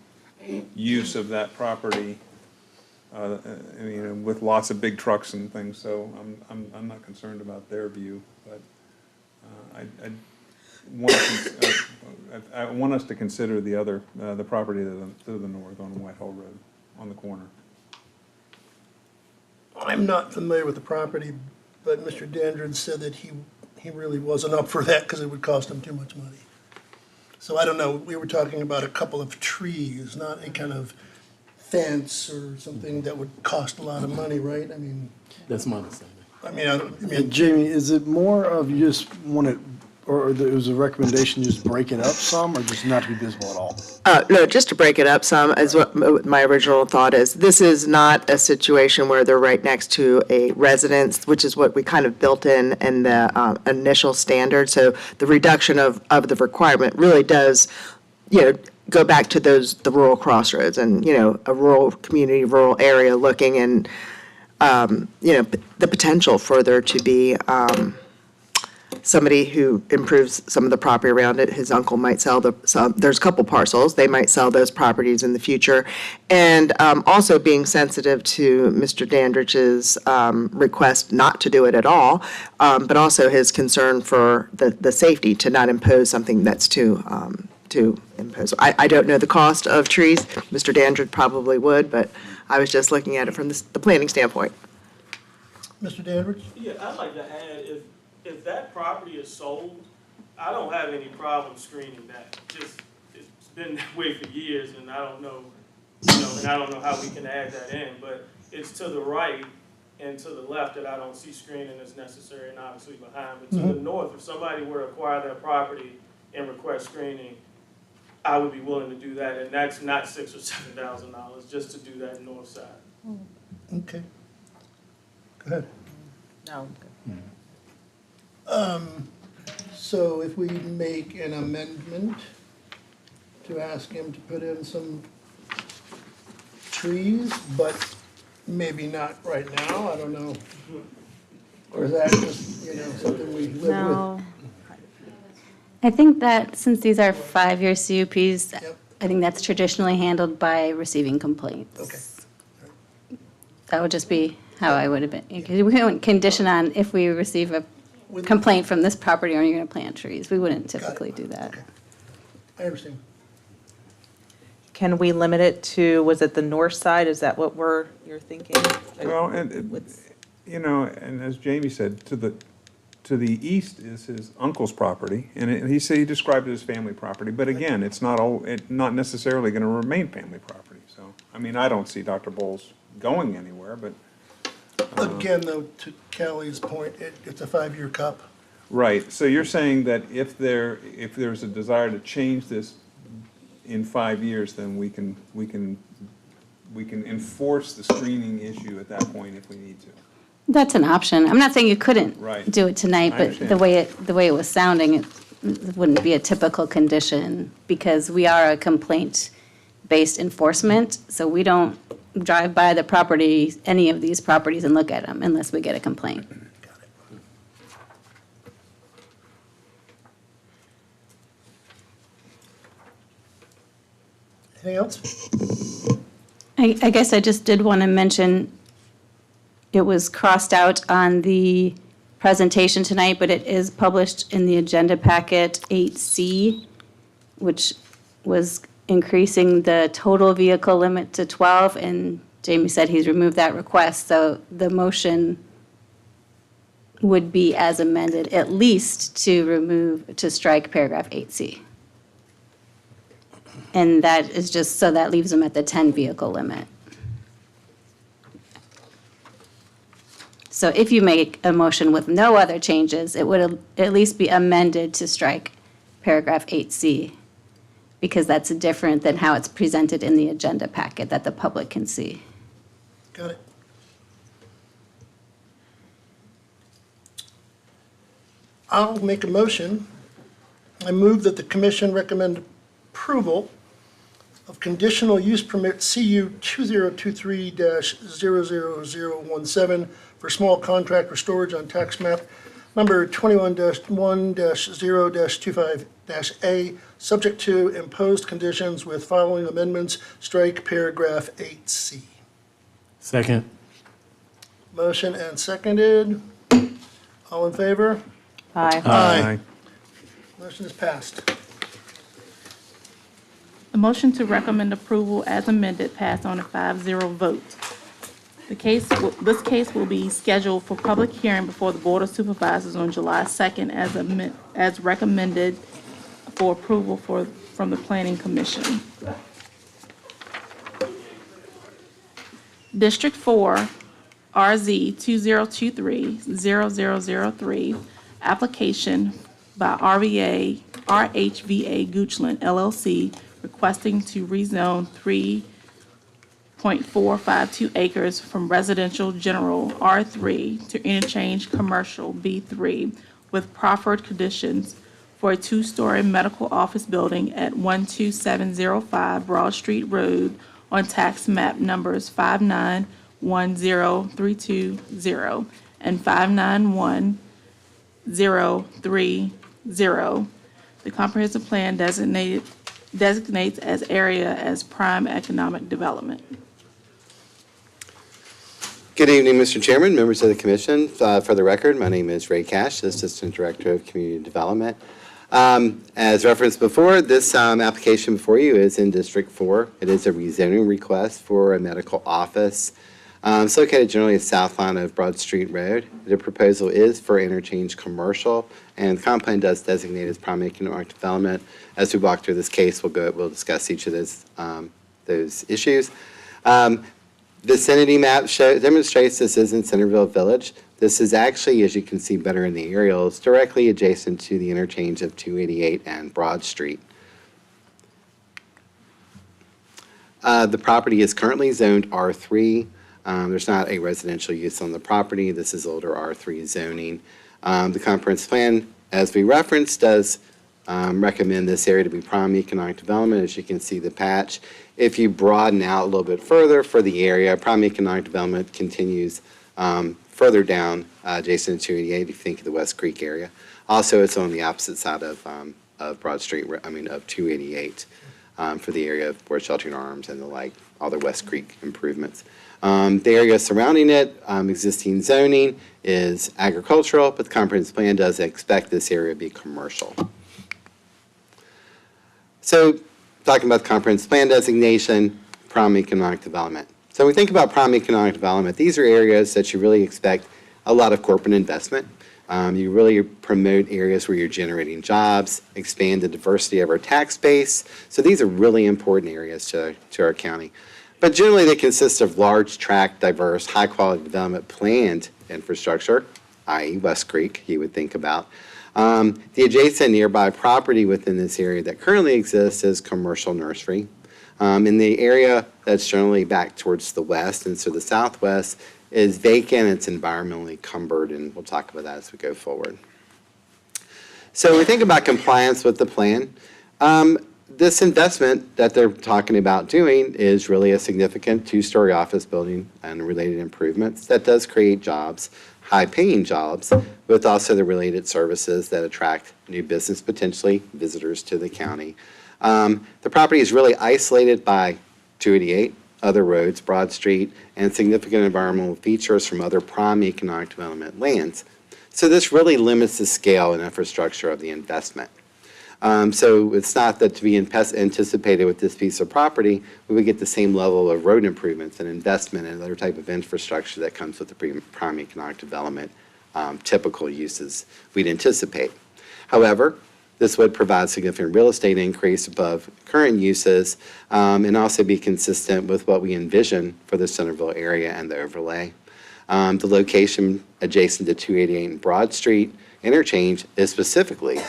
use of that property, with lots of big trucks and things, so I'm not concerned about their view, but I want us to consider the property to the north on Whitehall Road, on the corner. I'm not familiar with the property, but Mr. Dandridge said that he really wasn't up for that because it would cost him too much money. So I don't know, we were talking about a couple of trees, not a kind of fence or something that would cost a lot of money, right? I mean, That's my understanding. And Jamie, is it more of you just want it, or it was a recommendation to just break it up some, or just not to be visible at all? No, just to break it up some, is what my original thought is. This is not a situation where they're right next to a residence, which is what we kind of built in the initial standard. So the reduction of the requirement really does, go back to the rural crossroads and, a rural community, rural area looking and, the potential for there to be somebody who improves some of the property around it. His uncle might sell there's a couple parcels, they might sell those properties in the future. And also being sensitive to Mr. Dandridge's request not to do it at all, but also his concern for the safety, to not impose something that's too impose. I don't know the cost of trees. Mr. Dandridge probably would, but I was just looking at it from the planning standpoint. Mr. Dandridge? Yeah, I'd like to add, if that property is sold, I don't have any problem screening that. Just, it's been that way for years, and I don't know, and I don't know how we can add that in, but it's to the right and to the left that I don't see screening as necessary, and obviously behind. But to the north, if somebody were to acquire that property and request screening, I would be willing to do that, and that's not $6,000 or $7,000 just to do that north side. Okay. Go ahead. No. So if we make an amendment to ask him to put in some trees, but maybe not right now, I don't know. Or is that just, something we live with? No. I think that since these are 5-year CUPs, I think that's traditionally handled by receiving complaints. Okay. That would just be how I would have been, because we wouldn't condition on if we receive a complaint from this property, are you going to plant trees? We wouldn't typically do that. I understand. Can we limit it to, was it the north side? Is that what you're thinking? Well, and as Jamie said, to the east is his uncle's property, and he said he described it as family property, but again, it's not necessarily gonna remain family property, so, I mean, I don't see Dr. Bowles going anywhere, but. Again, though, to Callie's point, it's a 5-year cup. Right, so you're saying that if there's a desire to change this in 5 years, then we can enforce the screening issue at that point if we need to. That's an option. I'm not saying you couldn't Right. do it tonight, I but understand. the way it was sounding, it wouldn't be a typical condition because we are a complaint-based enforcement, so we don't drive by the property, any of these properties and look at them unless we get a complaint. Anything else? I guess I just did want to mention, it was crossed out on the presentation tonight, but it is published in the agenda packet 8C, which was increasing the total vehicle limit to 12, and Jamie said he's removed that request, so the motion would be as amended, at least to strike paragraph 8C. And that is just, so that leaves them at the 10 vehicle limit. So if you make a motion with no other changes, it would at least be amended to strike paragraph 8C, because that's different than how it's presented in the agenda packet that the public can see. Got it. I'll make a motion. I move that the commission recommend approval of conditional use permit CU 2023-00017 for small contractor storage on tax map number 21-1-0-25-A, subject to imposed conditions with following amendments, strike paragraph 8C. Second. Motion and seconded. All in favor? Aye. Aye. Motion is passed. The motion to recommend approval as amended passed on a 5-0 vote. This case will be scheduled for public hearing before the Board of Supervisors on July 2nd as recommended for approval from the Planning Commission. District 4, RZ 2023-0003, application by RHVA Goochland LLC requesting to rezone 3.452 acres from residential general R3 to interchange commercial B3 with proffered conditions for a 2-story medical office building at 12705 Broad Street Road on tax map numbers 5910320 and 5910030. The comprehensive plan designates as area as prime economic development. Good evening, Mr. Chairman, members of the commission. For the record, my name is Ray Cash, Assistant Director of Community Development. As referenced before, this application before you is in District 4. It is a rezoning request for a medical office. It's located generally south line of Broad Street Road. The proposal is for interchange commercial, and the comp plan does designate as prime economic development. As we walk through this case, we'll discuss each of those issues. Vicinity map demonstrates this is in Centerville Village. This is actually, as you can see better in the aerials, directly adjacent to the interchange of 288 and Broad Street. The property is currently zoned R3. There's not a residential use on the property. This is older R3 zoning. The comprehensive plan, as we referenced, does recommend this area to be prime economic development. As you can see the patch. If you broaden out a little bit further for the area, prime economic development continues further down adjacent to 288 if you think of the West Creek area. Also, it's on the opposite side of Broad Street, of 288 for the area of Fort Sheltering Arms and the like, all the West Creek improvements. The area surrounding it, existing zoning is agricultural, but the comprehensive plan does expect this area to be commercial. So, talking about the comprehensive plan designation, prime economic development. So when we think about prime economic development, these are areas that you really expect a lot of corporate investment. You really promote areas where you're generating jobs, expand the diversity of our tax base. So these are really important areas to our county. But generally they consist of large tract, diverse, high-quality development planned infrastructure, i.e. West Creek, you would think about. The adjacent nearby property within this area that currently exists is commercial nursery. In the area that's generally back towards the west, and so the southwest is vacant, it's environmentally cumbered, and we'll talk about that as we go forward. So when we think about compliance with the plan, this investment that they're talking about doing is really a significant two-story office building and related improvements that does create jobs, high-paying jobs, with also the related services that attract new business, potentially visitors to the county. The property is really isolated by 288, other roads, Broad Street, and significant environmental features from other prime economic development lands. So this really limits the scale and infrastructure of the investment. So it's not that to be anticipated with this piece of property, we would get the same level of road improvements and investment and other type of infrastructure that comes with the prime economic development typical uses we'd anticipate. However, this would provide significant real estate increase above current uses and also be consistent with what we envision for the Centerville area and the overlay. The location adjacent to 288 and Broad Street interchange is specifically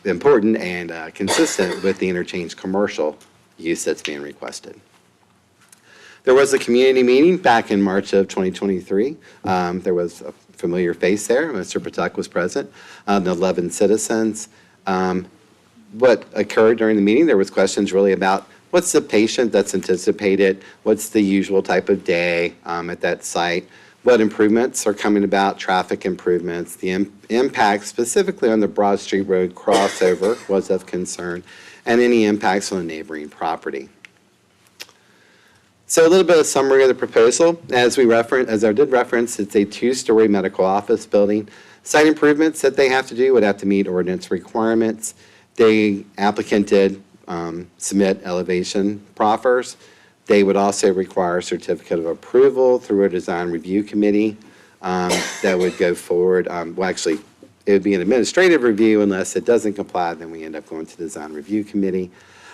important and consistent with the interchange commercial use that's being requested. There was a community meeting back in March of 2023. There was a familiar face there. Mr. Patek was present, 11 citizens. What occurred during the meeting, there was questions really about what's the patient that's anticipated, what's the usual type of day at that site, what improvements are coming about, traffic improvements, the impact specifically on the Broad Street Road crossover was of concern, and any impacts on the neighboring property. So a little bit of summary of the proposal. As I did reference, it's a two-story medical office building. Site improvements that they have to do would have to meet ordinance requirements. The applicant did submit elevation proffers. They would also require a certificate of approval through a design review committee that would go forward. Well, actually, it would be an administrative review. Unless it doesn't comply, then we end up going to the design review committee.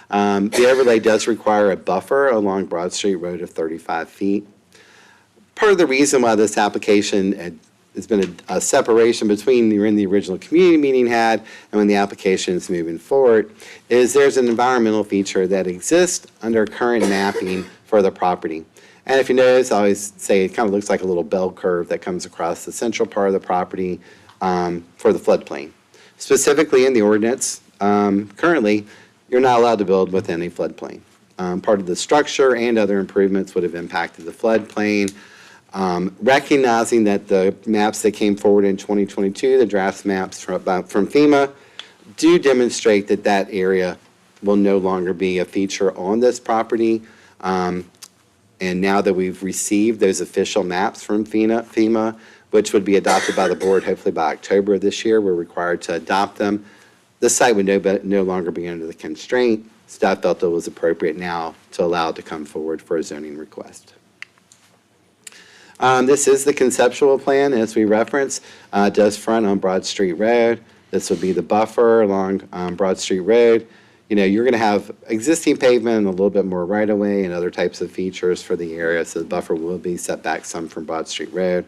The overlay does require a buffer along Broad Street Road of 35 feet. Part of the reason why this application has been a separation between when the original community meeting had and when the application is moving forward is there's an environmental feature that exists under current mapping for the property. And if you notice, I always say it kind of looks like a little bell curve that comes across the central part of the property for the floodplain. Specifically in the ordinance, currently, you're not allowed to build within a floodplain. Part of the structure and other improvements would have impacted the floodplain. Recognizing that the maps that came forward in 2022, the draft maps from FEMA, do demonstrate that that area will no longer be a feature on this property. And now that we've received those official maps from FEMA, which would be adopted by the board hopefully by October of this year, we're required to adopt them. The site would no longer be under the constraint. Staff felt it was appropriate now to allow it to come forward for a zoning request. This is the conceptual plan, as we referenced. It does front on Broad Street Road. This would be the buffer along Broad Street Road. You know, you're going to have existing pavement and a little bit more right-of-way and other types of features for the area, so the buffer will be set back some from Broad Street Road.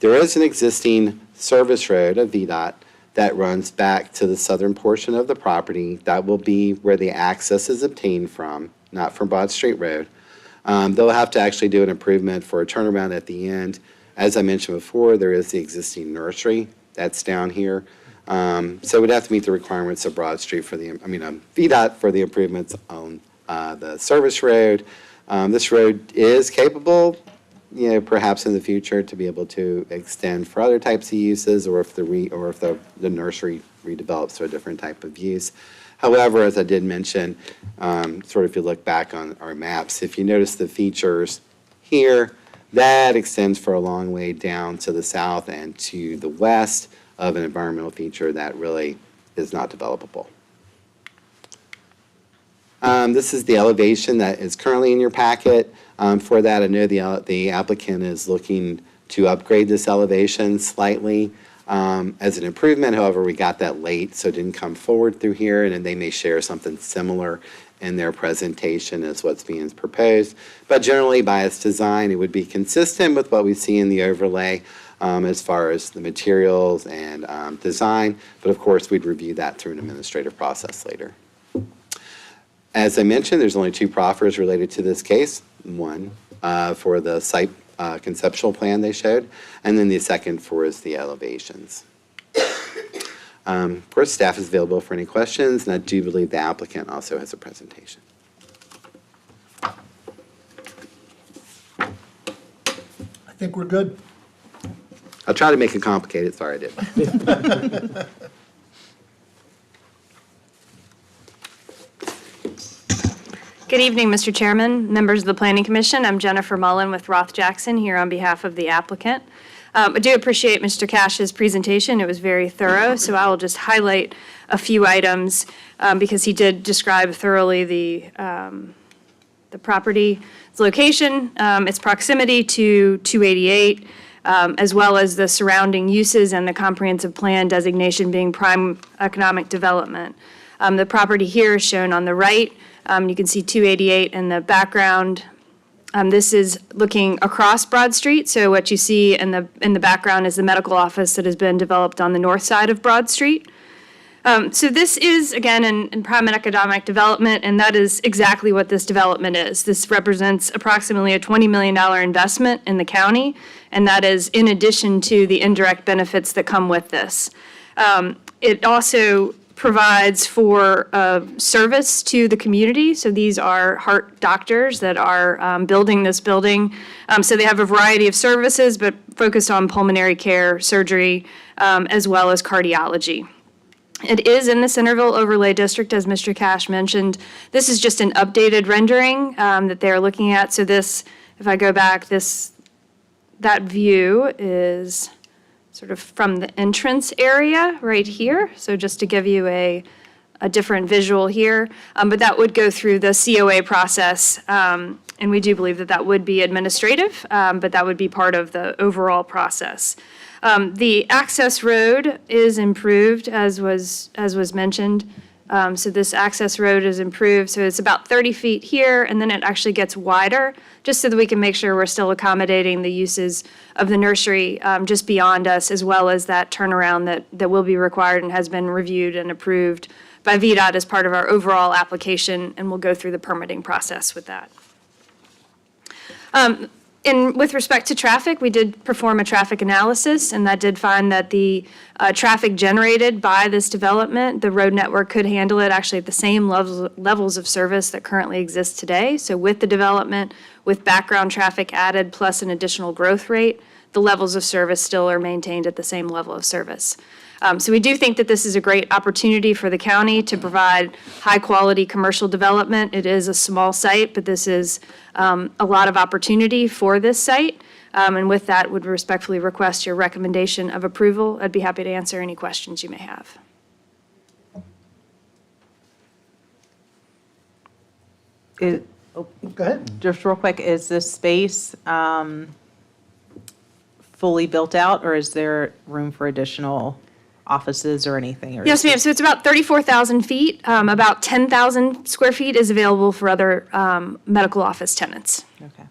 There is an existing service road, a VDOT, that runs back to the southern portion of the property. That will be where the access is obtained from, not from Broad Street Road. They'll have to actually do an improvement for a turnaround at the end. As I mentioned before, there is the existing nursery that's down here. So we'd have to meet the requirements of Broad Street for the, VDOT for the improvements on the service road. This road is capable, perhaps in the future to be able to extend for other types of uses, or if the nursery redevelops to a different type of use. However, as I did mention, sort of if you look back on our maps, if you notice the features here, that extends for a long way down to the south and to the west of an environmental feature that really is not developable. This is the elevation that is currently in your packet. For that, I know the applicant is looking to upgrade this elevation slightly as an improvement. However, we got that late, so it didn't come forward through here, and then they may share something similar in their presentation as what's being proposed. But generally, by its design, it would be consistent with what we see in the overlay as far as the materials and design. But of course, we'd review that through an administrative process later. As I mentioned, there's only 2 proffers related to this case. One for the site conceptual plan they showed, and then the second for is the elevations. Of course, staff is available for any questions, and I do believe the applicant also has a presentation. I think we're good. I'll try to make it complicated. Sorry, I did. Good evening, Mr. Chairman, members of the Planning Commission. I'm Jennifer Mullen with Roth Jackson here on behalf of the applicant. I do appreciate Mr. Cash's presentation. It was very thorough, so I will just highlight a few items because he did describe thoroughly the property's location, its proximity to 288, as well as the surrounding uses and the comprehensive plan designation being prime economic development. The property here is shown on the right. You can see 288 in the background. This is looking across Broad Street, so what you see in the background is the medical office that has been developed on the north side of Broad Street. So this is, again, in prime economic development, and that is exactly what this development is. This represents approximately a $20 million investment in the county, and that is in addition to the indirect benefits that come with this. It also provides for service to the community. So these are heart doctors that are building this building. So they have a variety of services, but focused on pulmonary care, surgery, as well as cardiology. It is in the Centerville Overlay District, as Mr. Cash mentioned. This is just an updated rendering that they're looking at. So this, if I go back, that view is sort of from the entrance area right here. So just to give you a different visual here. But that would go through the COA process. And we do believe that that would be administrative, but that would be part of the overall process. The access road is improved, as was mentioned. So this access road is improved. So it's about 30 feet here, and then it actually gets wider, just so that we can make sure we're still accommodating the uses of the nursery just beyond us, as well as that turnaround that will be required and has been reviewed and approved by VDOT as part of our overall application, and we'll go through the permitting process with that. With respect to traffic, we did perform a traffic analysis, and that did find that the traffic generated by this development, the road network could handle it actually at the same levels of service that currently exist today. So with the development, with background traffic added plus an additional growth rate, the levels of service still are maintained at the same level of service. So we do think that this is a great opportunity for the county to provide high-quality commercial development. It is a small site, but this is a lot of opportunity for this site. And with that, would respectfully request your recommendation of approval. I'd be happy to answer any questions you may have. Go ahead. Just real quick, is this space fully built out, or is there room for additional offices or anything? Or Yes, ma'am. So it's about 34,000 feet. About 10,000 square feet is available for other medical office tenants. Okay.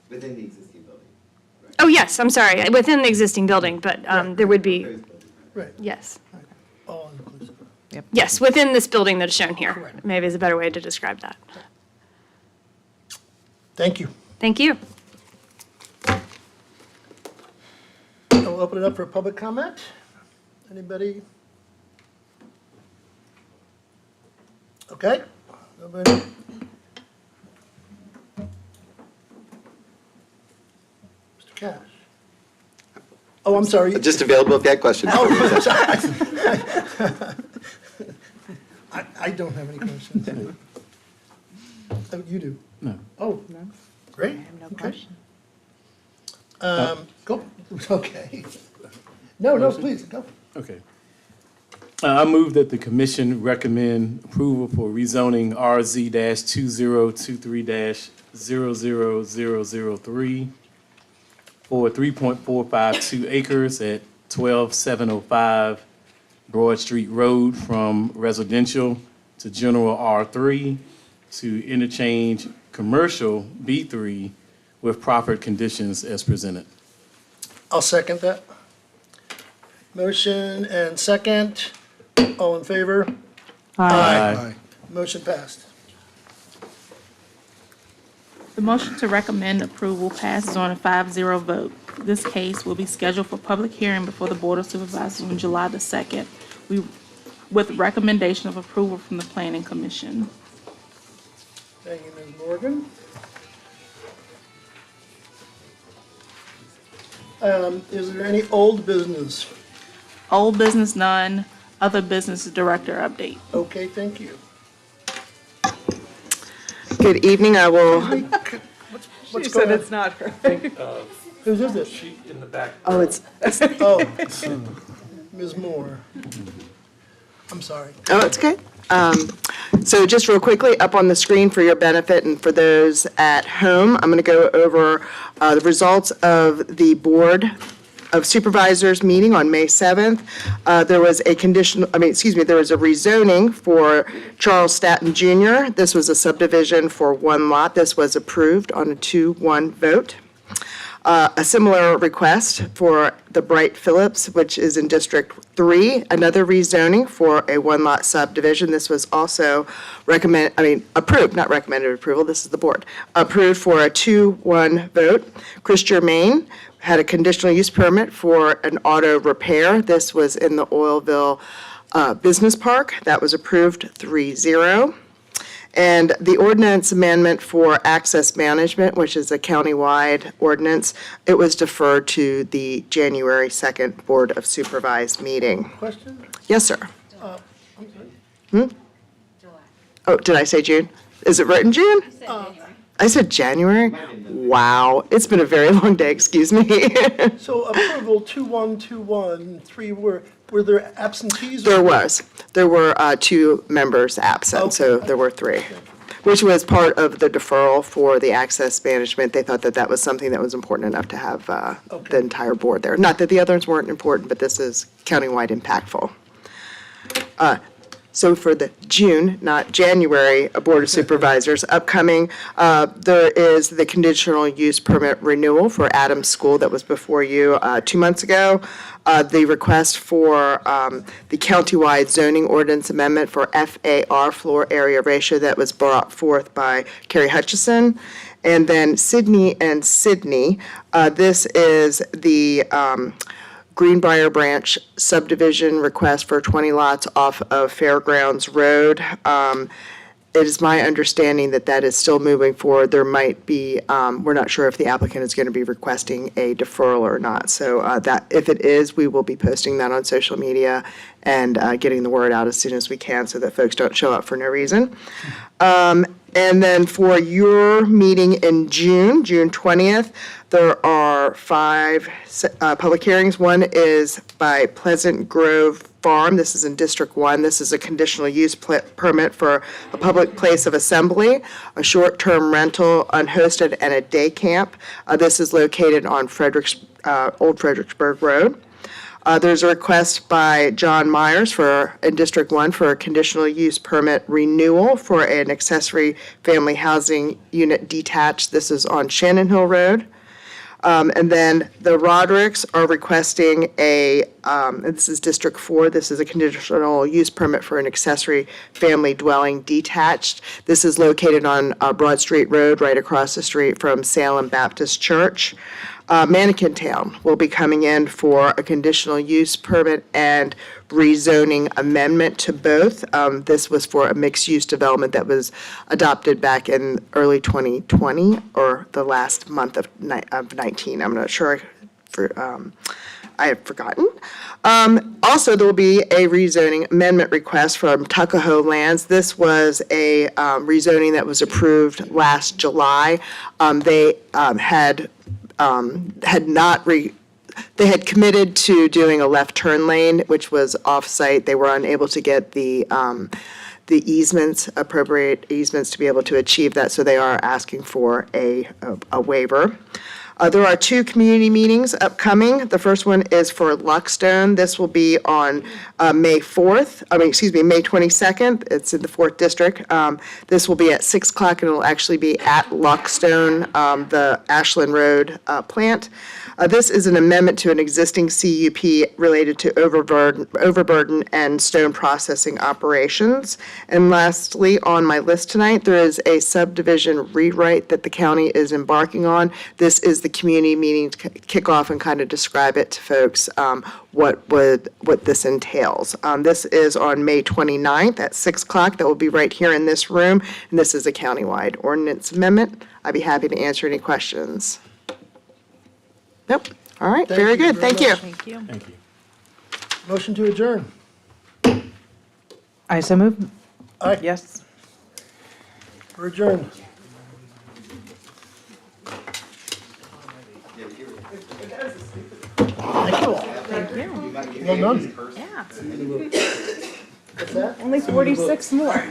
Within the existing building. Oh, yes, I'm sorry, within the existing building, but there would be, Right. yes. All inclusive. Yes, within this building that is shown here, maybe is a better way to describe that. Thank you. Thank you. I'll open it up for public comment. Anybody? Okay. Nobody? Mr. Cash? Oh, I'm sorry. Just available if you had questions. Oh, sorry. I don't have any questions. Oh, you do? No. Oh, great. I have no Okay. question. Go, okay. No, please, go. Okay. I move that the commission recommend approval for rezoning RZ-2023-00003 for 3.452 acres at 12705 Broad Street Road from residential to general R3 to interchange commercial B3 with proper conditions as presented. I'll second that. Motion and second. All in favor? Aye. Motion passed. The motion to recommend approval passes on a 5-0 vote. This case will be scheduled for public hearing before the Board of Supervisors on July the 2nd, with recommendation of approval from the Planning Commission. Thank you, Ms. Morgan. Is there any old business? Old business, none. Other business, director update. Okay, thank you. Good evening, I will, What's going on? not her. Whose is it? She in the back. Oh, it's, Oh, Ms. Moore. I'm sorry. oh, it's okay. So just real quickly, up on the screen for your benefit and for those at home, I'm going to go over the results of the Board of Supervisors meeting on May 7th. There was a there was a rezoning for Charles Staton Jr. This was a subdivision for one lot. This was approved on a 2-1 vote. A similar request for the Bright Phillips, which is in District 3, another rezoning for a one-lot subdivision. This was also approved, not recommended approval, this is the board. Approved for a 2-1 vote. Chris Germain had a conditional use permit for an auto repair. This was in the Oilville Business Park. That was approved 3-0. And the ordinance amendment for access management, which is a countywide ordinance, it was deferred to the January 2nd Board of Supervisors meeting. Question? Yes, sir. I'm sorry. Oh, did I say June? Is it written June? I said January? Wow, it's been a very long day, excuse me. So approval 2-1, 3, were there absentees? There were 2 members absent, so there were 3, which was part of the deferral for the access management. They thought that that was something that was important enough to have the entire board there. Not that the others weren't important, but this is countywide impactful. So for the June, not January, Board of Supervisors upcoming, there is the conditional use permit renewal for Adams School that was before you 2 months ago. The request for the countywide zoning ordinance amendment for FAR, floor area ratio, that was brought forth by Carrie Hutchison. And then Sydney and Sydney, this is the Greenbrier Branch subdivision request for 20 lots off of Fairgrounds Road. It is my understanding that that is still moving forward. There might be, we're not sure if the applicant is going to be requesting a deferral or not. So that, if it is, we will be posting that on social media and getting the word out as soon as we can so that folks don't show up for no reason. And then for your meeting in June, June 20th, there are 5 public hearings. One is by Pleasant Grove Farm. This is in District 1. This is a conditional use permit for a public place of assembly, a short-term rental, unhosted, and a day camp. This is located on Old Fredericksburg Road. There's a request by John Myers in District 1 for a conditional use permit renewal for an accessory family housing unit detached. This is on Shannon Hill Road. And then the Rodericks are requesting and this is District 4, this is a conditional use permit for an accessory family dwelling detached. This is located on Broad Street Road, right across the street from Salem Baptist Church. Mannequin Town will be coming in for a conditional use permit and rezoning amendment to both. This was for a mixed-use development that was adopted back in early 2020 or the last month of 19. I'm not sure. I have forgotten. Also, there will be a rezoning amendment request from Tuckahoe Lands. This was a rezoning that was approved last July. They they had committed to doing a left turn lane, which was off-site. They were unable to get the easements, appropriate easements to be able to achieve that, so they are asking for a waiver. There are 2 community meetings upcoming. The first one is for Luckstone. This will be on May 22nd. It's in the 4th District. This will be at 6 o'clock, and it'll actually be at Luckstone, the Ashland Road plant. This is an amendment to an existing CUP related to overburden and stone processing operations. And lastly, on my list tonight, there is a subdivision rewrite that the county is embarking on. This is the community meeting to kick off and kind of describe it to folks, what this entails. This is on May 29th at 6 o'clock. That will be right here in this room, and this is a countywide ordinance amendment. I'd be happy to answer any questions. Nope. All right, very good. Thank you. Thank you. Thank you. Motion to adjourn. I so move. Aye. Yes. We're adjourned. Thank you all. Thank you. Well done. Yeah. What's that? Only 46 more.